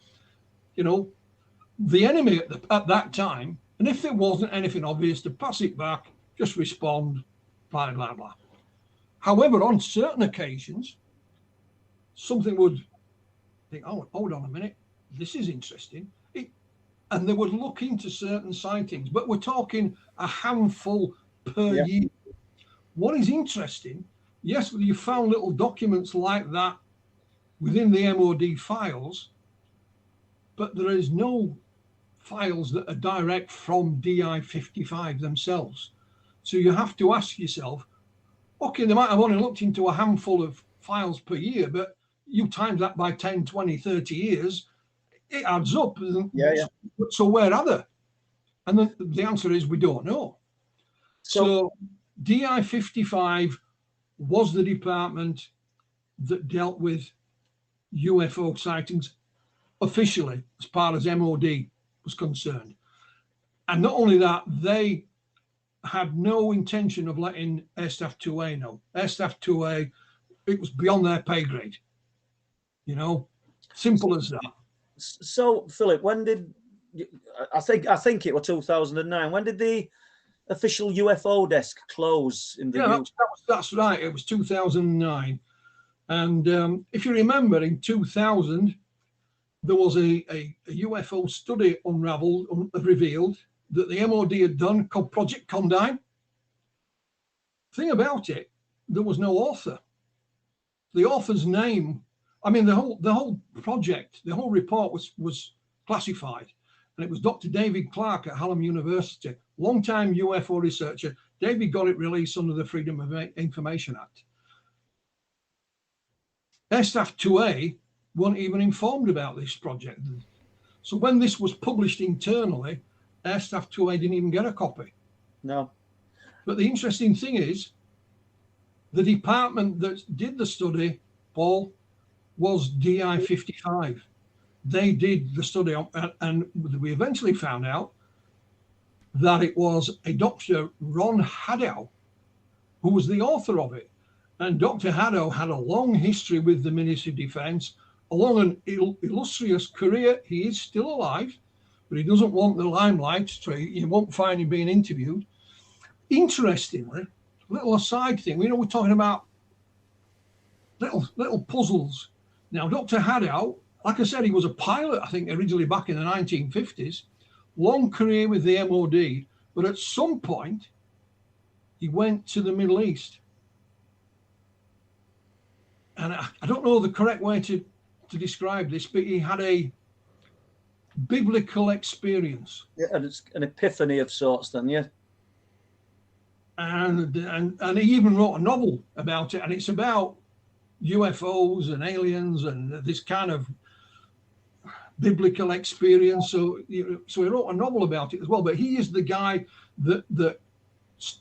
S3: the enemy at that time. And if there wasn't anything obvious, to pass it back, just respond, blah, blah, blah. However, on certain occasions, something would think, oh, hold on a minute, this is interesting. And they would look into certain sightings, but we're talking a handful per year. What is interesting, yes, you found little documents like that within the MOD files, but there is no files that are direct from DI-55 themselves. So you have to ask yourself, okay, they might have only looked into a handful of files per year, but you times that by 10, 20, 30 years, it adds up. So where are they? And the answer is we don't know. So DI-55 was the department that dealt with UFO sightings officially as far as MOD was concerned. And not only that, they had no intention of letting Air Staff 2A know. Air Staff 2A, it was beyond their pay grade. Simple as that.
S2: So, Philip, when did I think it was 2009? When did the official UFO desk close in the UK?
S3: That's right. It was 2009. And if you remember, in 2000, there was a UFO study revealed that the MOD had done called Project Condign. Thing about it, there was no author. The author's name, the whole project, the whole report was classified. And it was Dr. David Clark at Hallam University, long-time UFO researcher. David got it released under the Freedom of Information Act. Air Staff 2A weren't even informed about this project. So when this was published internally, Air Staff 2A didn't even get a copy.
S2: No.
S3: But the interesting thing is, the department that did the study, Paul, was DI-55. They did the study, and we eventually found out that it was a Dr. Ron Haddow who was the author of it. And Dr. Haddow had a long history with the Ministry of Defence, along an illustrious career. He is still alive, but he doesn't want the limelight, so you won't find him being interviewed. Interestingly, little aside thing, we're talking about little puzzles. Now, Dr. Haddow, like I said, he was a pilot, I think, originally back in the 1950s, long career with the MOD, but at some point, he went to the Middle East. And I don't know the correct way to describe this, but he had a biblical experience.
S2: Yeah, and it's an epiphany of sorts then, yeah.
S3: and he even wrote a novel about it, and it's about UFOs and aliens and this kind of biblical experience. So he wrote a novel about it as well. But he is the guy that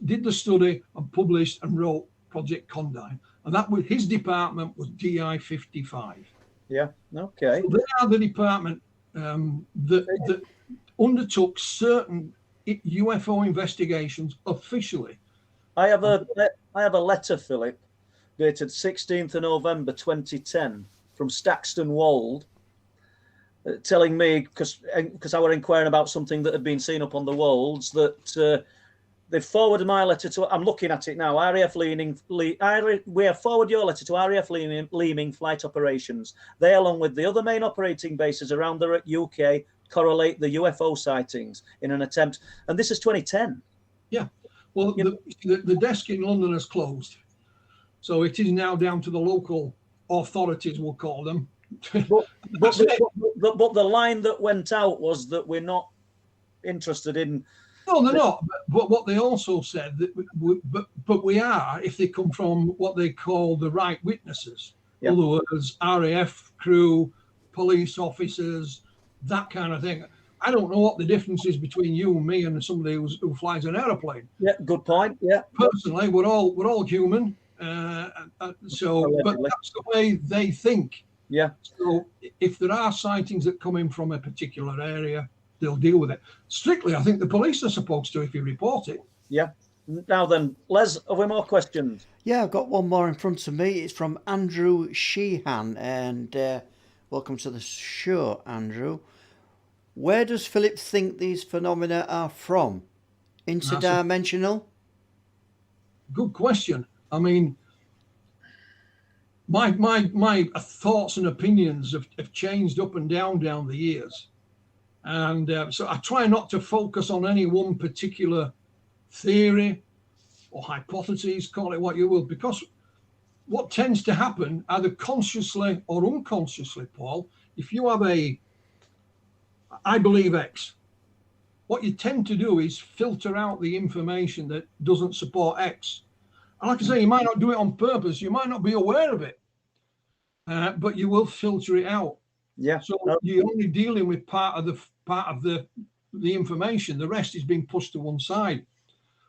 S3: did the study and published and wrote Project Condign, and that was his department was DI 55.
S2: Yeah. Okay.
S3: So they are the department that undertook certain UFO investigations officially.
S2: I have a letter, Philip, dated 16th of November 2010 from Staxton Wold, telling me, because I were inquiring about something that had been seen up on the Wolds, that they forwarded my letter to, I'm looking at it now, we have forwarded your letter to RAF Leeming Flight Operations. They, along with the other main operating bases around the UK, correlate the UFO sightings in an attempt, and this is 2010.
S3: Yeah, well, the desk in London has closed, so it is now down to the local authorities, we'll call them.
S2: But the line that went out was that we're not interested in.
S3: No, they're not. But what they also said that we are, if they come from what they call the right witnesses.
S2: Yeah.
S3: In other words, RAF crew, police officers, that kind of thing. I don't know what the difference is between you and me and somebody who flies an airplane.
S2: Yeah, good point. Yeah.
S3: Personally, we're all human. So, but that's the way they think.
S2: Yeah.
S3: So if there are sightings that come in from a particular area, they'll deal with it. Strictly, I think the police are supposed to if you report it.
S2: Yeah. Now then, Les, have we more questions?
S1: Yeah, I've got one more in front of me. It's from Andrew Sheehan, and welcome to the show, Andrew. Where does Philip think these phenomena are from? Interdimensional?
S3: Good question. I mean, my thoughts and opinions have changed up and down the years. And so I try not to focus on any one particular theory or hypothesis, call it what you will, because what tends to happen, either consciously or unconsciously, Paul, if you have I believe X, what you tend to do is filter out the information that doesn't support X. And like I say, you might not do it on purpose, you might not be aware of it, but you will filter it out.
S2: Yeah.
S3: So you're only dealing with part of the information. The rest is being pushed to one side.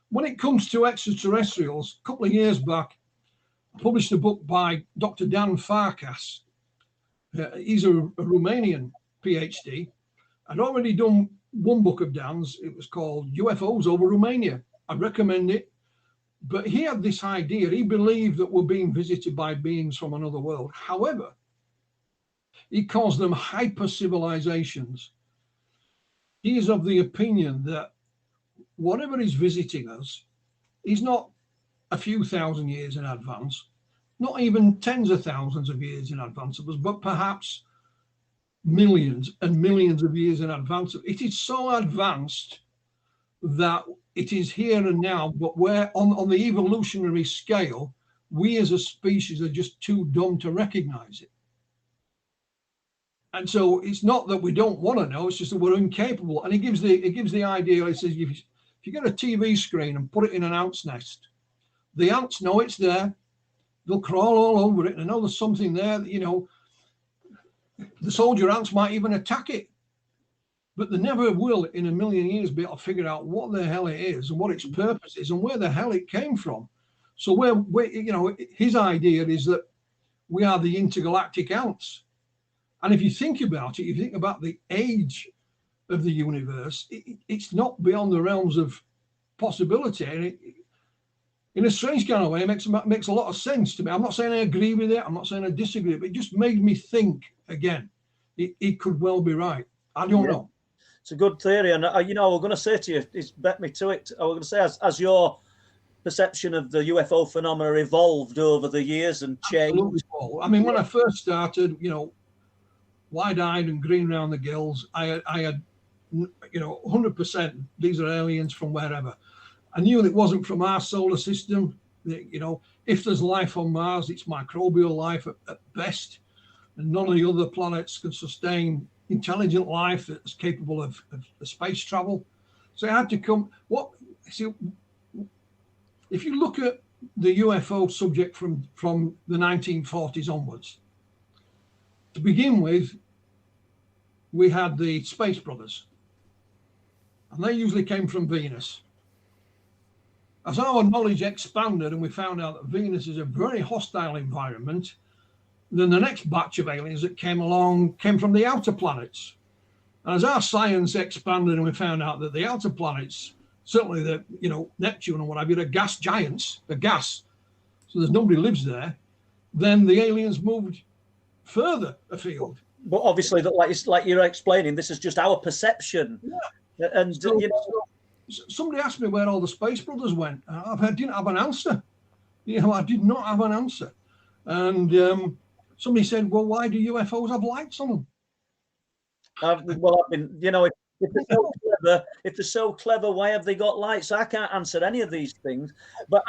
S3: When it comes to extraterrestrials, a couple of years back, I published a book by Dr. Dan Farkas. He's a Romanian PhD. I'd already done one book of Dan's. It was called UFOs over Romania. I recommend it. But he had this idea. He believed that we're being visited by beings from another world. However, he calls them hyper civilizations. He is of the opinion that whatever is visiting us is not a few thousand years in advance, not even tens of thousands of years in advance of us, but perhaps millions and millions of years in advance. It is so advanced that it is here and now, but where on the evolutionary scale, we as a species are just too dumb to recognize it. And so it's not that we don't want to know, it's just that we're incapable. And it gives the idea, it says, if you get a TV screen and put it in an ant's nest, the ants know it's there. They'll crawl all over it and know there's something there that, you know, the soldier ants might even attack it. But they never will in a million years be able to figure out what the hell it is and what its purpose is and where the hell it came from. So where you know, his idea is that we are the intergalactic ants. And if you think about it, you think about the age of the universe, it's not beyond the realms of possibility. And it, in a strange kind of way, it makes a lot of sense to me. I'm not saying I agree with it. I'm not saying I disagree, but it just made me think again. It could well be right. I don't know.
S2: It's a good theory. And, you know, we're going to say to you, it's bet me to it. I was going to say, as your perception of the UFO phenomena evolved over the years and changed.
S3: Absolutely, Paul. I mean, when I first started, you know, wide-eyed and green around the gills, I had, you know, 100%, these are aliens from wherever. I knew it wasn't from our solar system. You know, if there's life on Mars, it's microbial life at best. And none of the other planets can sustain intelligent life that's capable of space travel. So I had to come, if you look at the UFO subject from the 1940s onwards, to begin with, we had the Space Brothers, and they usually came from Venus. As our knowledge expanded and we found out that Venus is a very hostile environment, then the next batch of aliens that came along came from the outer planets. And as our science expanded and we found out that the outer planets, certainly the, Neptune and what have you, the gas giants, the gas, so there's nobody lives there, then the aliens moved further afield.
S2: But obviously, like you're explaining, this is just our perception.
S3: Yeah.
S2: And
S3: so somebody asked me where all the Space Brothers went. I didn't have an answer. I did not have an answer. And somebody said, well, why do UFOs have lights on them?
S2: I've been, if they're so clever, why have they got lights? I can't answer any of these things. But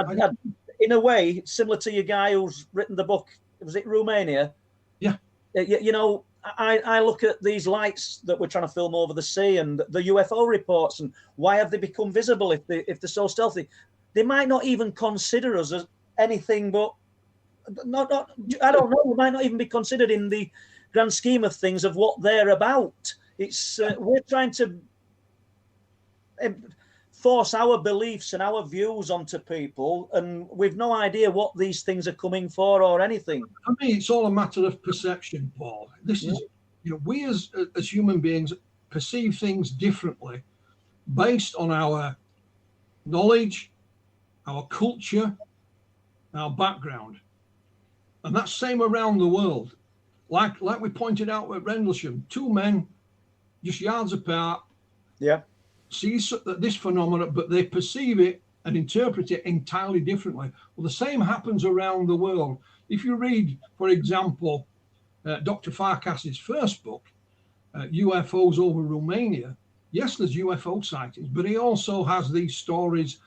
S2: in a way, similar to your guy who's written the book, was it Romania?
S3: Yeah.
S2: I look at these lights that we're trying to film over the sea and the UFO reports, and why have they become visible if they're so stealthy? They might not even consider us as anything but I don't know. We might not even be considered in the grand scheme of things of what they're about. It's we're trying to force our beliefs and our views onto people, and we've no idea what these things are coming for or anything.
S3: I mean, it's all a matter of perception, Paul. This is, we as human beings perceive things differently based on our knowledge, our culture, our background. And that's same around the world. Like we pointed out at Rendlesham, two men just yards apart.
S2: Yeah.
S3: See this phenomenon, but they perceive it and interpret it entirely differently. Well, the same happens around the world. If you read, for example, Dr. Farkas's first book, UFOs over Romania, yes, there's UFO sightings, but he also has these stories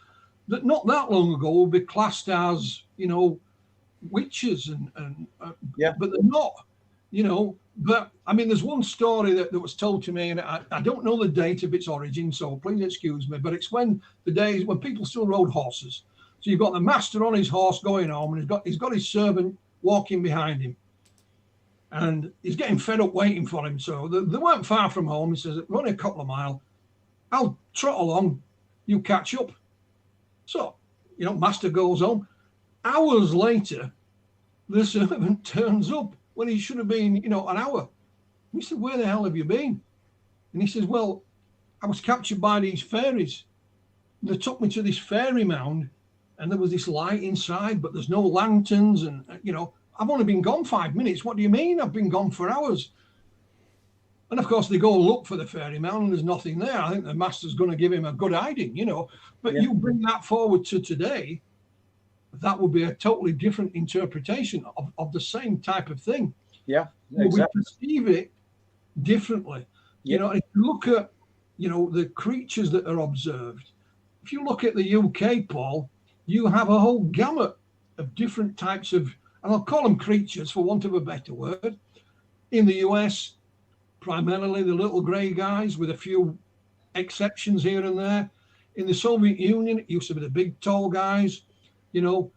S3: that not that long ago would be classed as, witches but they're not, But I mean, there's one story that was told to me, and I don't know the date of its origin, so please excuse me, but it's when the days when people still rode horses. So you've got the master on his horse going home, and he's got his servant walking behind him, and he's getting fed up waiting for him. So they weren't far from home. He says, "We're only a couple of miles. I'll trot along. You catch up." So, master goes home. Hours later, the servant turns up when he should have been, an hour. And he said, "Where the hell have you been?" And he says, "Well, I was captured by these fairies. They took me to this fairy mound, and there was this light inside, but there's no lanterns. And, I've only been gone 5 minutes. What do you mean? I've been gone for hours." And of course, they go look for the fairy mound, and there's nothing there. I think the master's going to give him a good hiding, But you bring that forward to today, that would be a totally different interpretation of the same type of thing.
S2: Yeah, exactly.
S3: We perceive it differently.
S2: Yeah.
S3: If you look at, the creatures that are observed, if you look at the UK, Paul, you have a whole gamut of different types of, and I'll call them creatures for want of a better word. In the US, primarily the little grey guys with a few exceptions here and there. In the Soviet Union, it used to be the big tall guys. In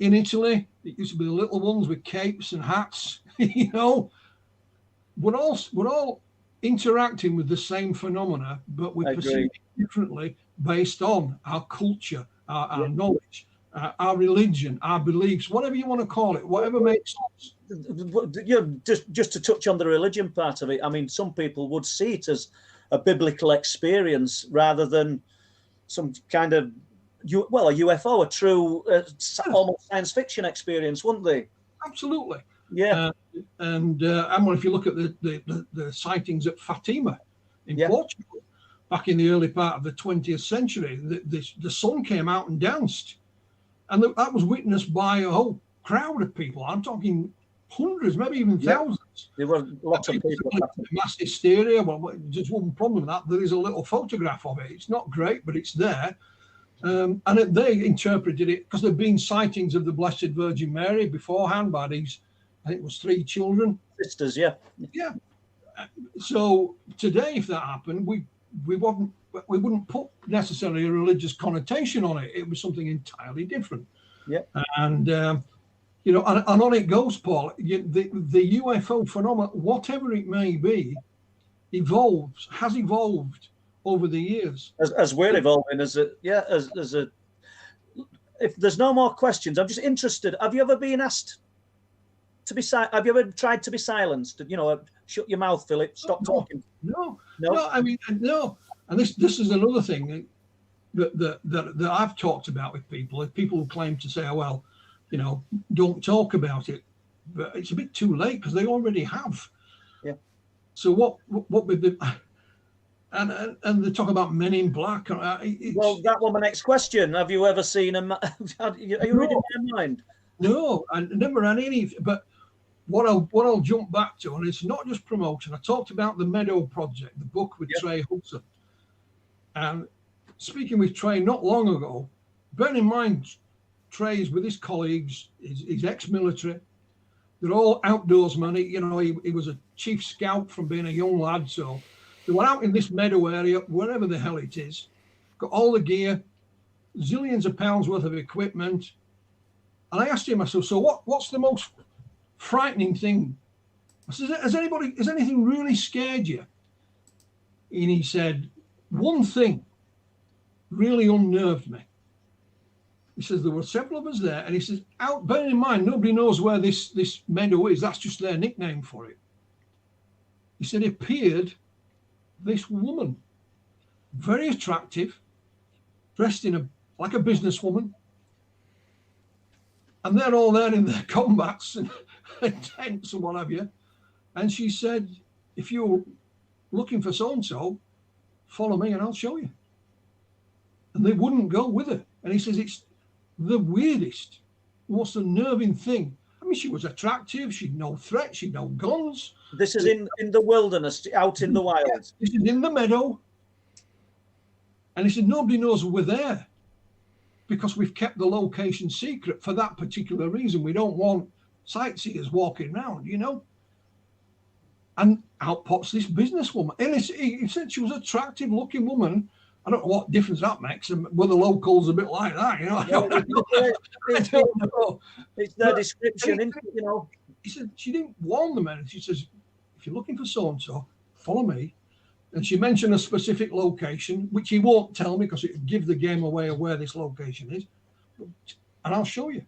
S3: Italy, it used to be the little ones with capes and hats. We're all interacting with the same phenomena, but we perceive it differently based on our culture, our knowledge, our religion, our beliefs, whatever you want to call it, whatever makes sense.
S2: Just to touch on the religion part of it, I mean, some people would see it as a biblical experience rather than some kind of a UFO, a true almost science fiction experience, wouldn't they?
S3: Absolutely.
S2: Yeah.
S3: And if you look at the sightings at Fatima in Portugal back in the early part of the 20th century, the sun came out and danced, and that was witnessed by a whole crowd of people. I'm talking hundreds, maybe even thousands.
S2: There were lots of people.
S3: Mass hysteria. Well, just one problem with that. There is a little photograph of it. It's not great, but it's there. And they interpreted it because there have been sightings of the Blessed Virgin Mary beforehand by these, I think it was 3 children.
S2: Sisters, yeah.
S3: Yeah. So today, if that happened, we wouldn't put necessarily a religious connotation on it. It was something entirely different.
S2: Yeah.
S3: And you know, and on it goes, Paul. The UFO phenomenon, whatever it may be, has evolved over the years.
S2: As we're evolving, as a. If there's no more questions, I'm just interested. Have you ever been asked to be silent? Have you ever tried to be silenced? You know, shut your mouth, Philip. Stop talking.
S3: No. I mean, no. And this is another thing that I've talked about with people. If people claim to say, "Oh, well, you know, don't talk about it," but it's a bit too late because they already have.
S2: Yeah.
S3: So what with the and they talk about Men in Black.
S2: Well, that was my next question. Have you ever seen are you reading my mind?
S3: No, I never had any. But what I'll jump back to, and it's not just promotion. I talked about the Meadow Project, the book with Trey Hudson. And speaking with Trey not long ago, bearing in mind Trey's with his colleagues, he's ex-military. They're all outdoorsmen. You know, he was a chief scout from being a young lad. So they were out in this meadow area, wherever the hell it is, got all the gear, zillions of pounds worth of equipment. And I asked him, I said, so what's the most frightening thing? I said, has anything really scared you? And he said, one thing really unnerved me. He says, there were several of us there. And he says, bearing in mind, nobody knows where this meadow is. That's just their nickname for it. He said, it appeared this woman, very attractive, dressed like a businesswoman. And they're all there in their combats and tents and what have you. And she said, if you're looking for so-and-so, follow me and I'll show you. And they wouldn't go with her. And he says, it's the weirdest, most unnerving thing. I mean, she was attractive. She'd no threat. She'd no guns.
S2: This is in the wilderness, out in the wild.
S3: Yeah, this is in the meadow. And he said, nobody knows we're there because we've kept the location secret for that particular reason. We don't want sightseers walking around, you know. And out pops this businesswoman. And he said she was an attractive looking woman. I don't know what difference that makes. And were the locals a bit like that, you know? I don't know.
S2: It's their description, isn't it, you know.
S3: He said she didn't warn the men. She says, if you're looking for so-and-so, follow me. And she mentioned a specific location, which he won't tell me because it would give the game away of where this location is. And I'll show you.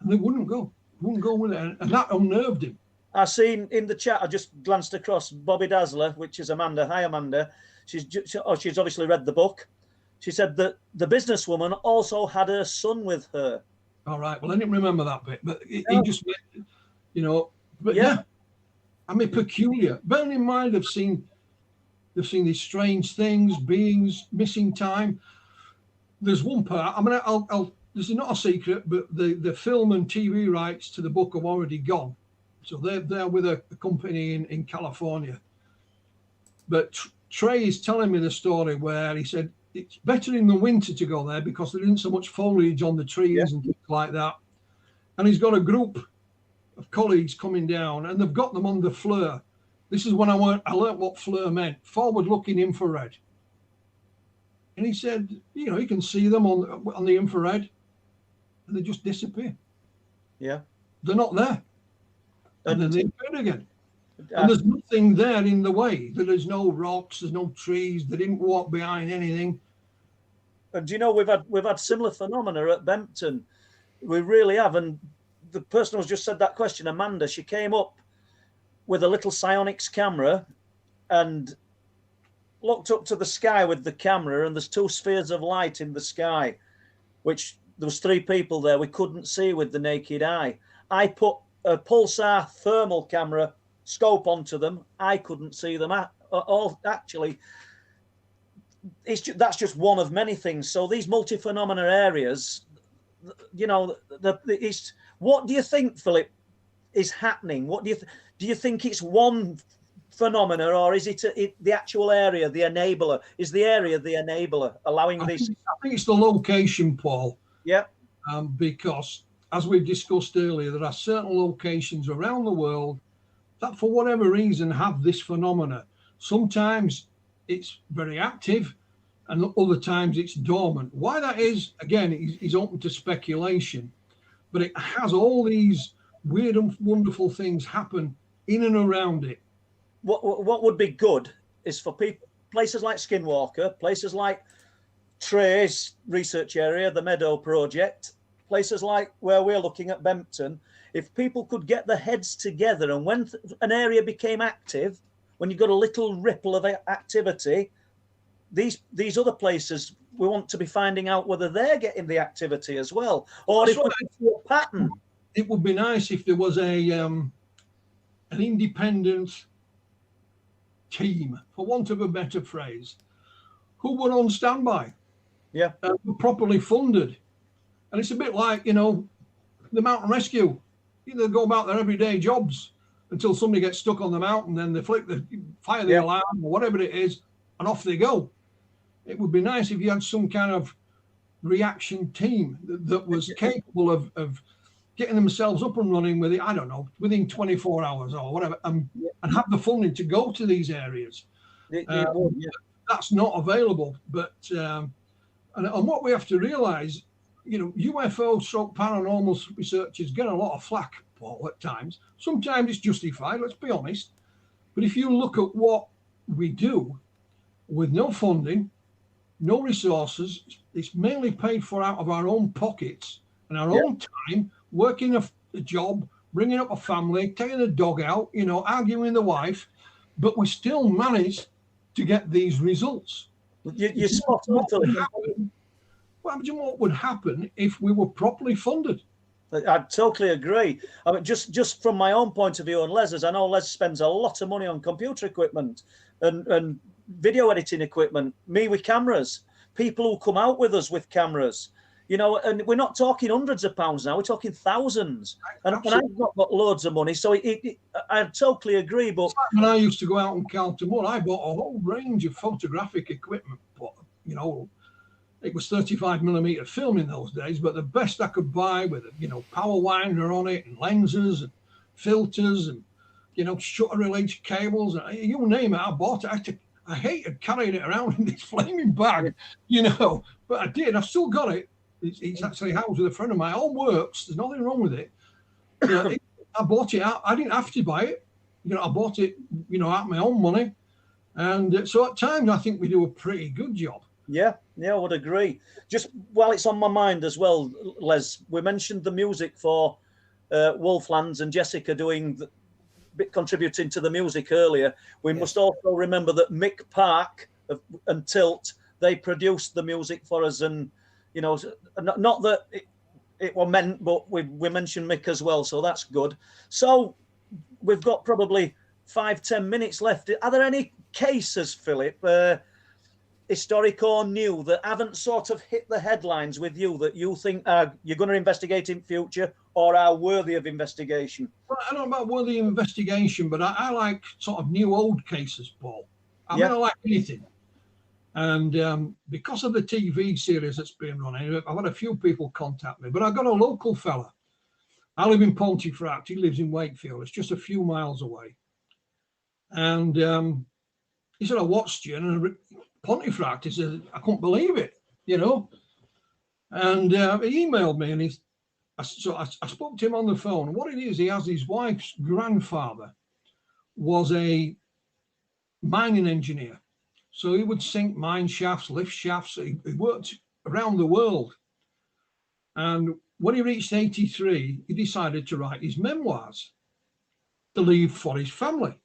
S3: And they wouldn't go. Wouldn't go with it. And that unnerved him.
S2: I seen in the chat, I just glanced across Bobby Dazzler, which is Amanda. Hi, Amanda. She's obviously read the book. She said that the businesswoman also had her son with her.
S3: All right. Well, I didn't remember that bit, but he just, you know, but yeah. I mean, peculiar. Bearing in mind, they've seen these strange things, beings, missing time. There's one part. I mean, this is not a secret, but the film and TV rights to the book have already gone. So they're with a company in California. But Trey is telling me the story where he said it's better in the winter to go there because there isn't so much foliage on the trees and things like that. And he's got a group of colleagues coming down and they've got them on the FLIR. This is when I learned what FLIR meant, forward-looking infrared. And he said, you know, you can see them on the infrared and they just disappear.
S2: Yeah.
S3: They're not there. And then they appear again. And there's nothing there in the way. There's no rocks, there's no trees, they didn't walk behind anything.
S2: And do you know, we've had similar phenomena at Bempton. We really have. And the person who's just said that question, Amanda, she came up with a little Psionics camera and looked up to the sky with the camera, and there's two spheres of light in the sky, which there was three people there we couldn't see with the naked eye. I put a pulsar thermal camera scope onto them. I couldn't see them at all. Actually, that's just one of many things. So these multi-phenomena areas, you know, what do you think, Philip, is happening? What do you think it's one phenomena, or is it the actual area, the enabler? Is the area the enabler, allowing this?
S3: I think it's the location, Paul.
S2: Yeah.
S3: Because as we've discussed earlier, there are certain locations around the world that for whatever reason have this phenomena. Sometimes it's very active, and other times it's dormant. Why that is, again, is open to speculation, but it has all these weird and wonderful things happen in and around it.
S2: What would be good is for places like Skinwalker, places like Trey's research area, the Meadow Project, places like where we're looking at Bempton, if people could get their heads together, and when an area became active, when you got a little ripple of activity, these other places, we want to be finding out whether they're getting the activity as well, or if we a pattern.
S3: It would be nice if there was an independent team, for want of a better phrase, who were on standby, were properly funded. And it's a bit like, you know, the mountain rescue. They go about their everyday jobs until somebody gets stuck on the mountain, then they fire the alarm or whatever it is, and off they go. It would be nice if you had some kind of reaction team that was capable of getting themselves up and running with it, I don't know, within 24 hours or whatever, and have the funding to go to these areas. That's not available. But and what we have to realize, you know, UFO paranormal researchers get a lot of flack, Paul, at times. Sometimes it's justified, let's be honest. But if you look at what we do with no funding, no resources, it's mainly paid for out of our own pockets and our own time, working a job, bringing up a family, taking the dog out, you know, arguing with the wife, but we still manage to get these results.
S2: You're spot on, Philip.
S3: Well, imagine what would happen if we were properly funded.
S2: I totally agree. I mean, just from my own point of view, and Les's, I know Les spends a lot of money on computer equipment and video editing equipment, me with cameras, people who come out with us with cameras, you know, and we're not talking hundreds of pounds now, we're talking thousands. And I've not got loads of money, so I totally agree. But
S3: when I used to go out and count them all, I bought a whole range of photographic equipment, but, you know, it was 35mm film in those days, but the best I could buy with, you know, power winder on it and lenses and filters and, you know, shutter related cables, and you name it, I bought it. I hated carrying it around in this flaming bag, you know, but I did. I've still got it. It's actually housed with a friend of mine. It all works. There's nothing wrong with it. You know, I bought it out. I didn't have to buy it. You know, I bought it, you know, out of my own money. And so at times, I think we do a pretty good job.
S2: Yeah, I would agree. Just while it's on my mind as well, Les, we mentioned the music for Wolflands and Jessica contributing to the music earlier. We must also remember that Mick Park and Tilt, they produced the music for us, and you know, not that it were meant, but we mentioned Mick as well, so that's good. So we've got probably 5-10 minutes left. Are there any cases, Philip, historic or new, that haven't sort of hit the headlines with you that you think you're going to investigate in future or are worthy of investigation?
S3: Well, I don't know about worthy of investigation, but I like sort of new old cases, Paul. I mean, I like anything. And because of the TV series that's been running, I've had a few people contact me, but I've got a local fella. I live in Pontefract. He lives in Wakefield. It's just a few miles away. And he said, I watched you. And Pontefract, he said, I couldn't believe it, you know. And he emailed me, and I spoke to him on the phone. What it is, he has his wife's grandfather was a mining engineer. So he would sink mine shafts, lift shafts. He worked around the world. And when he reached 83, he decided to write his memoirs to leave for his family.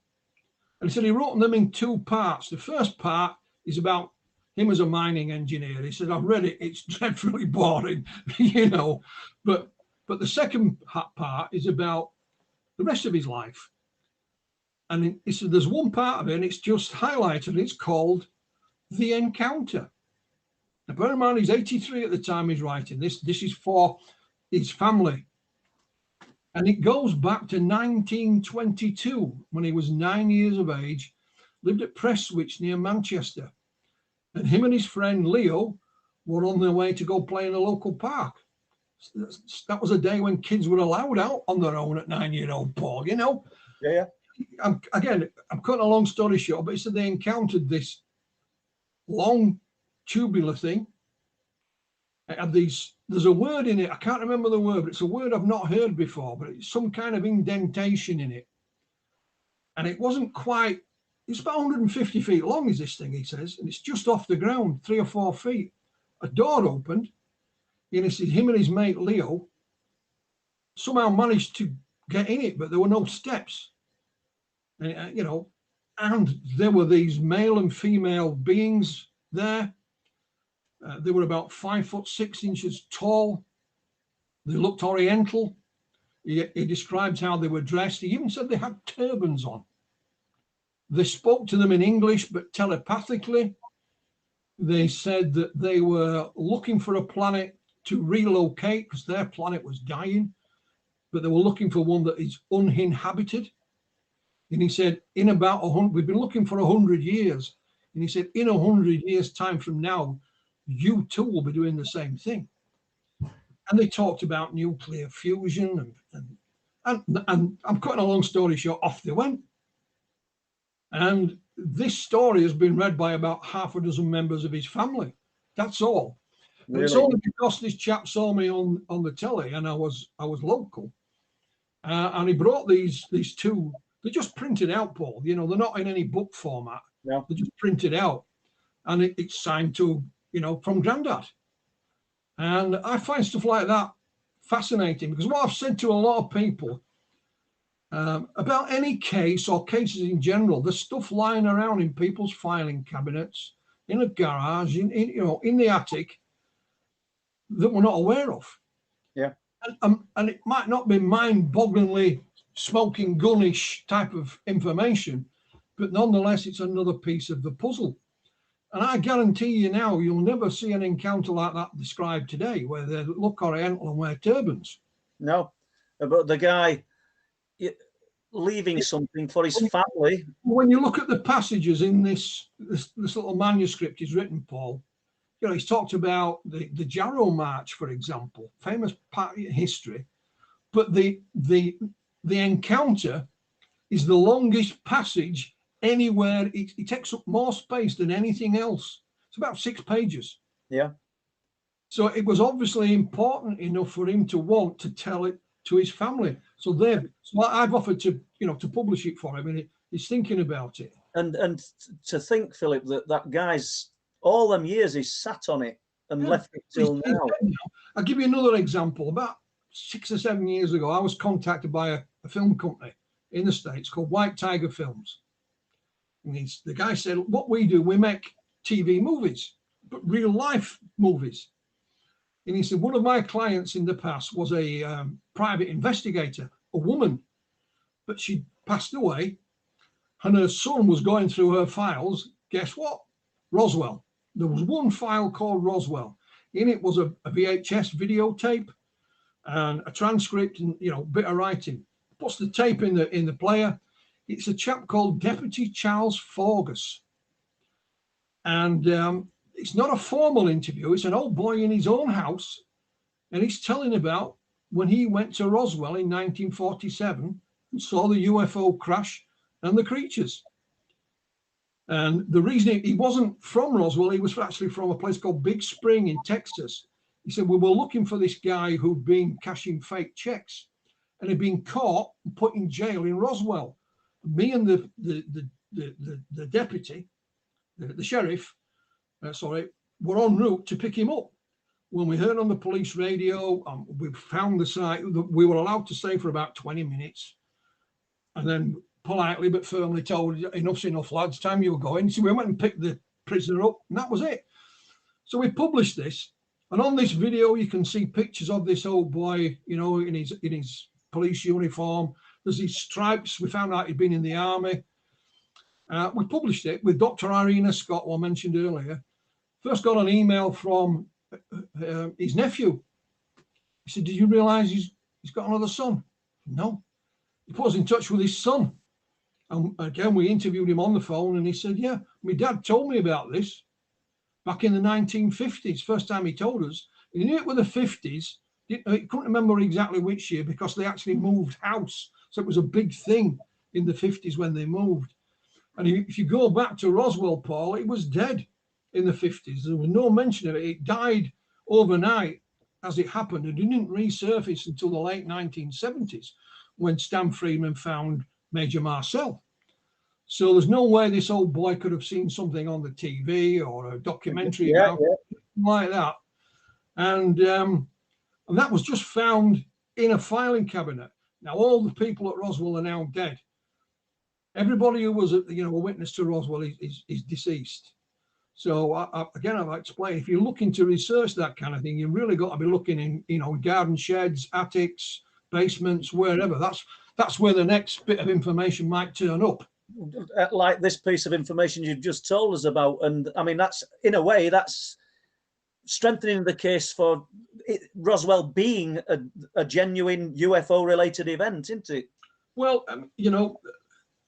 S3: And he said he wrote them in 2 parts. The first part is about him as a mining engineer. He said, I've read it, it's dreadfully boring, you know. But the second part is about the rest of his life. And he said, there's one part of it, and it's just highlighted, and it's called The Encounter. Now, bear in mind, he's 83 at the time he's writing this. This is for his family. And it goes back to 1922, when he was 9 years of age, lived at Prestwich near Manchester. And him and his friend Leo were on their way to go play in a local park. That was a day when kids were allowed out on their own at 9-year-old, Paul, you know?
S2: Yeah.
S3: I'm cutting a long story short, but he said they encountered this long tubular thing. It had these, there's a word in it, I can't remember the word, but it's a word I've not heard before, but it's some kind of indentation in it. And it wasn't quite, it's about 150 feet long is this thing, he says, and it's just off the ground, 3 or 4 feet. A door opened, and he said him and his mate Leo somehow managed to get in it, but there were no steps. And, you know, and there were these male and female beings there. They were about 5'6" tall. They looked Oriental. He describes how they were dressed. He even said they had turbans on. They spoke to them in English, but telepathically. They said that they were looking for a planet to relocate because their planet was dying, but they were looking for one that is uninhabited. And he said, in about 100, we've been looking for 100 years. And he said, in 100 years' time from now, you too will be doing the same thing. And they talked about nuclear fusion and I'm cutting a long story short, off they went. And this story has been read by about half a dozen members of his family. That's all. Really? It's only because this chap saw me on the telly and I was local. And he brought these two, they're just printed out, Paul. You know, they're not in any book format. Yeah. They're just printed out. And it's signed to, you know, from Grandad. And I find stuff like that fascinating because what I've said to a lot of people about any case or cases in general, there's stuff lying around in people's filing cabinets, in a garage, in you know, in the attic that we're not aware of.
S2: Yeah.
S3: And it might not be mind-bogglingly smoking gunish type of information, but nonetheless, it's another piece of the puzzle. And I guarantee you now, you'll never see an encounter like that described today, where they look Oriental and wear turbans.
S2: No, but the guy leaving something for his family.
S3: When you look at the passages in this little manuscript he's written, Paul, you know, he's talked about the Jarrow March, for example, famous part of history, but the encounter is the longest passage anywhere. It takes up more space than anything else. It's about 6 pages.
S2: Yeah.
S3: So it was obviously important enough for him to want to tell it to his family. So I've offered to, you know, to publish it for him, and he's thinking about it.
S2: And to think, Philip, that guy's all them years he's sat on it and left it till now.
S3: I'll give you another example. About 6 or 7 years ago, I was contacted by a film company in the States called White Tiger Films. And the guy said, what we do, we make TV movies, but real life movies. And he said, one of my clients in the past was a private investigator, a woman, but she passed away and her son was going through her files. Guess what? Roswell. There was one file called Roswell. In it was a VHS videotape and a transcript and, you know, bit of writing. Puts the tape in the player. It's a chap called Deputy Charles Forgus. And it's not a formal interview. It's an old boy in his own house. And he's telling about when he went to Roswell in 1947 and saw the UFO crash and the creatures. And the reason he wasn't from Roswell, he was actually from a place called Big Spring in Texas. He said, we were looking for this guy who'd been cashing fake checks and had been caught and put in jail in Roswell. Me and the deputy, the sheriff, were en route to pick him up. When we heard on the police radio, we found the site. We were allowed to stay for about 20 minutes. And then politely but firmly told, enough's enough, lads, time you were going. So we went and picked the prisoner up, and that was it. So we published this. And on this video, you can see pictures of this old boy, you know, in his police uniform. There's these stripes. We found out he'd been in the army. We published it with Dr. Irina Scott, who I mentioned earlier. First got an email from his nephew. He said, did you realize he's got another son? No. He put us in touch with his son. And again, we interviewed him on the phone and he said, yeah, my dad told me about this back in the 1950s. First time he told us. He knew it were the 50s. He couldn't remember exactly which year because they actually moved house. So it was a big thing in the 50s when they moved. And if you go back to Roswell, Paul, it was dead. in the 50s. There was no mention of it. It died overnight as it happened and didn't resurface until the late 1970s when Stan Freeman found Major Marcel. So there's no way this old boy could have seen something on the TV or a documentary about it like that. And that was just found in a filing cabinet. Now, all the people at Roswell are now dead. Everybody who was, a witness to Roswell is deceased. So again, I've explained, if you're looking to research that kind of thing, you've really got to be looking in, garden sheds, attics, basements, wherever. That's where the next bit of information might turn up.
S2: Like this piece of information you've just told us about. And I mean, that's, in a way, that's strengthening the case for Roswell being a genuine UFO-related event, isn't it?
S3: Well,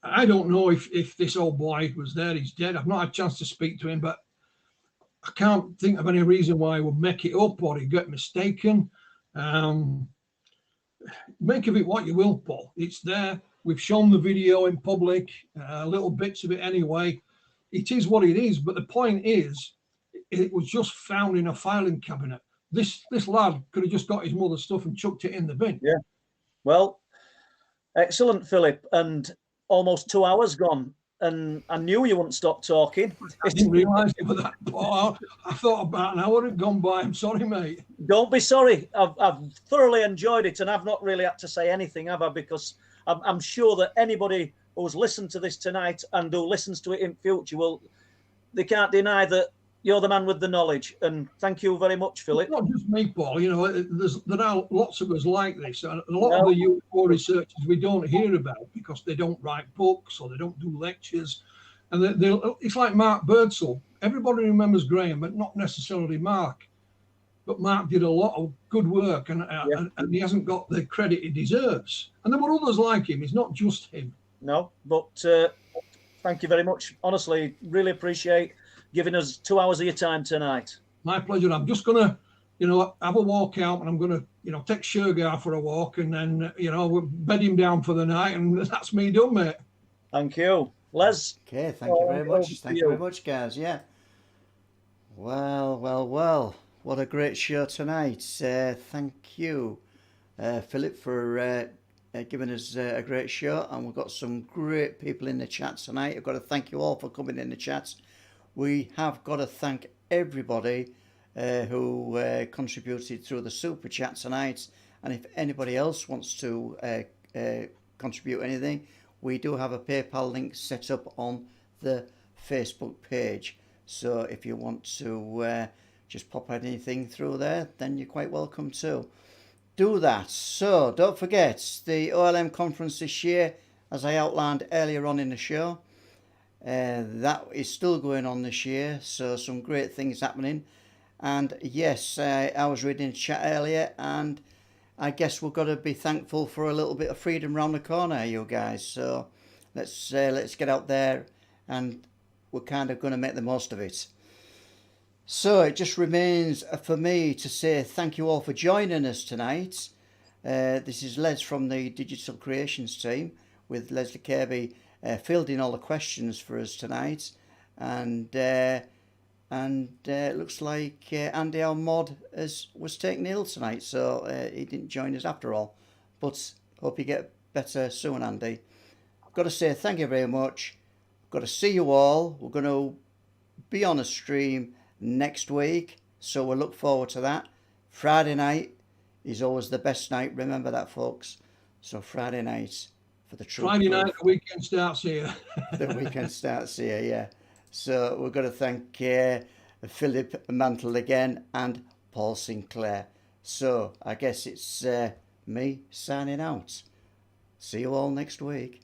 S3: I don't know if this old boy was there. He's dead. I've not had a chance to speak to him, but I can't think of any reason why he would make it up or he'd get mistaken. Make of it what you will, Paul. It's there. We've shown the video in public, little bits of it anyway. It is what it is. But the point is, it was just found in a filing cabinet. This lad could have just got his mother's stuff and chucked it in the bin.
S2: Yeah. Well, excellent, Philip. And almost 2 hours gone. And I knew you wouldn't stop talking.
S3: I didn't realise it was that far. I thought about an hour had gone by. I'm sorry, mate.
S2: Don't be sorry. I've thoroughly enjoyed it, and I've not really had to say anything, have I? Because I'm sure that anybody who's listened to this tonight and who listens to it in future, they can't deny that you're the man with the knowledge. And thank you very much, Philip.
S3: It's not just me, Paul. There are lots of us like this. And a lot of the UFO researchers we don't hear about because they don't write books or they don't do lectures. And it's like Mark Birdsall. Everybody remembers Graham, but not necessarily Mark. But Mark did a lot of good work and he hasn't got the credit he deserves. And there were others like him. It's not just him.
S2: No, but thank you very much. Honestly, really appreciate giving us 2 hours of your time tonight.
S3: My pleasure. I'm just going to, have a walk out and I'm going to, take Shergar for a walk and then, bed him down for the night and that's me done, mate.
S2: Thank you. Les?
S1: Okay, thank you very much. Thank you very much, guys. Yeah. Well. What a great show tonight. Thank you, Philip, for giving us a great show. And we've got some great people in the chat tonight. I've got to thank you all for coming in the chat. We have got to thank everybody who contributed through the super chat tonight. And if anybody else wants to contribute anything, we do have a PayPal link set up on the Facebook page. So if you want to just pop anything through there, then you're quite welcome to do that. So don't forget the OLM conference this year, as I outlined earlier on in the show. That is still going on this year, so some great things happening. And yes, I was reading the chat earlier, and I guess we've got to be thankful for a little bit of freedom around the corner, you guys. So let's get out there, and we're kind of going to make the most of it. So it just remains for me to say thank you all for joining us tonight. This is Les from the Digital Creations team, with Leslie Kirby fielding all the questions for us tonight, and it looks like Andy, our mod, was taken ill tonight, so he didn't join us after all. But hope you get better soon, Andy. I've got to say thank you very much. I've got to see you all. We're going to be on a stream next week, so we'll look forward to that. Friday night is always the best night. Remember that, folks. So Friday night. The
S3: Friday night, the weekend starts here.
S1: The weekend starts here, yeah. So we're going to thank Philip Mantle again and Paul Sinclair. So I guess it's me signing out. See you all next week.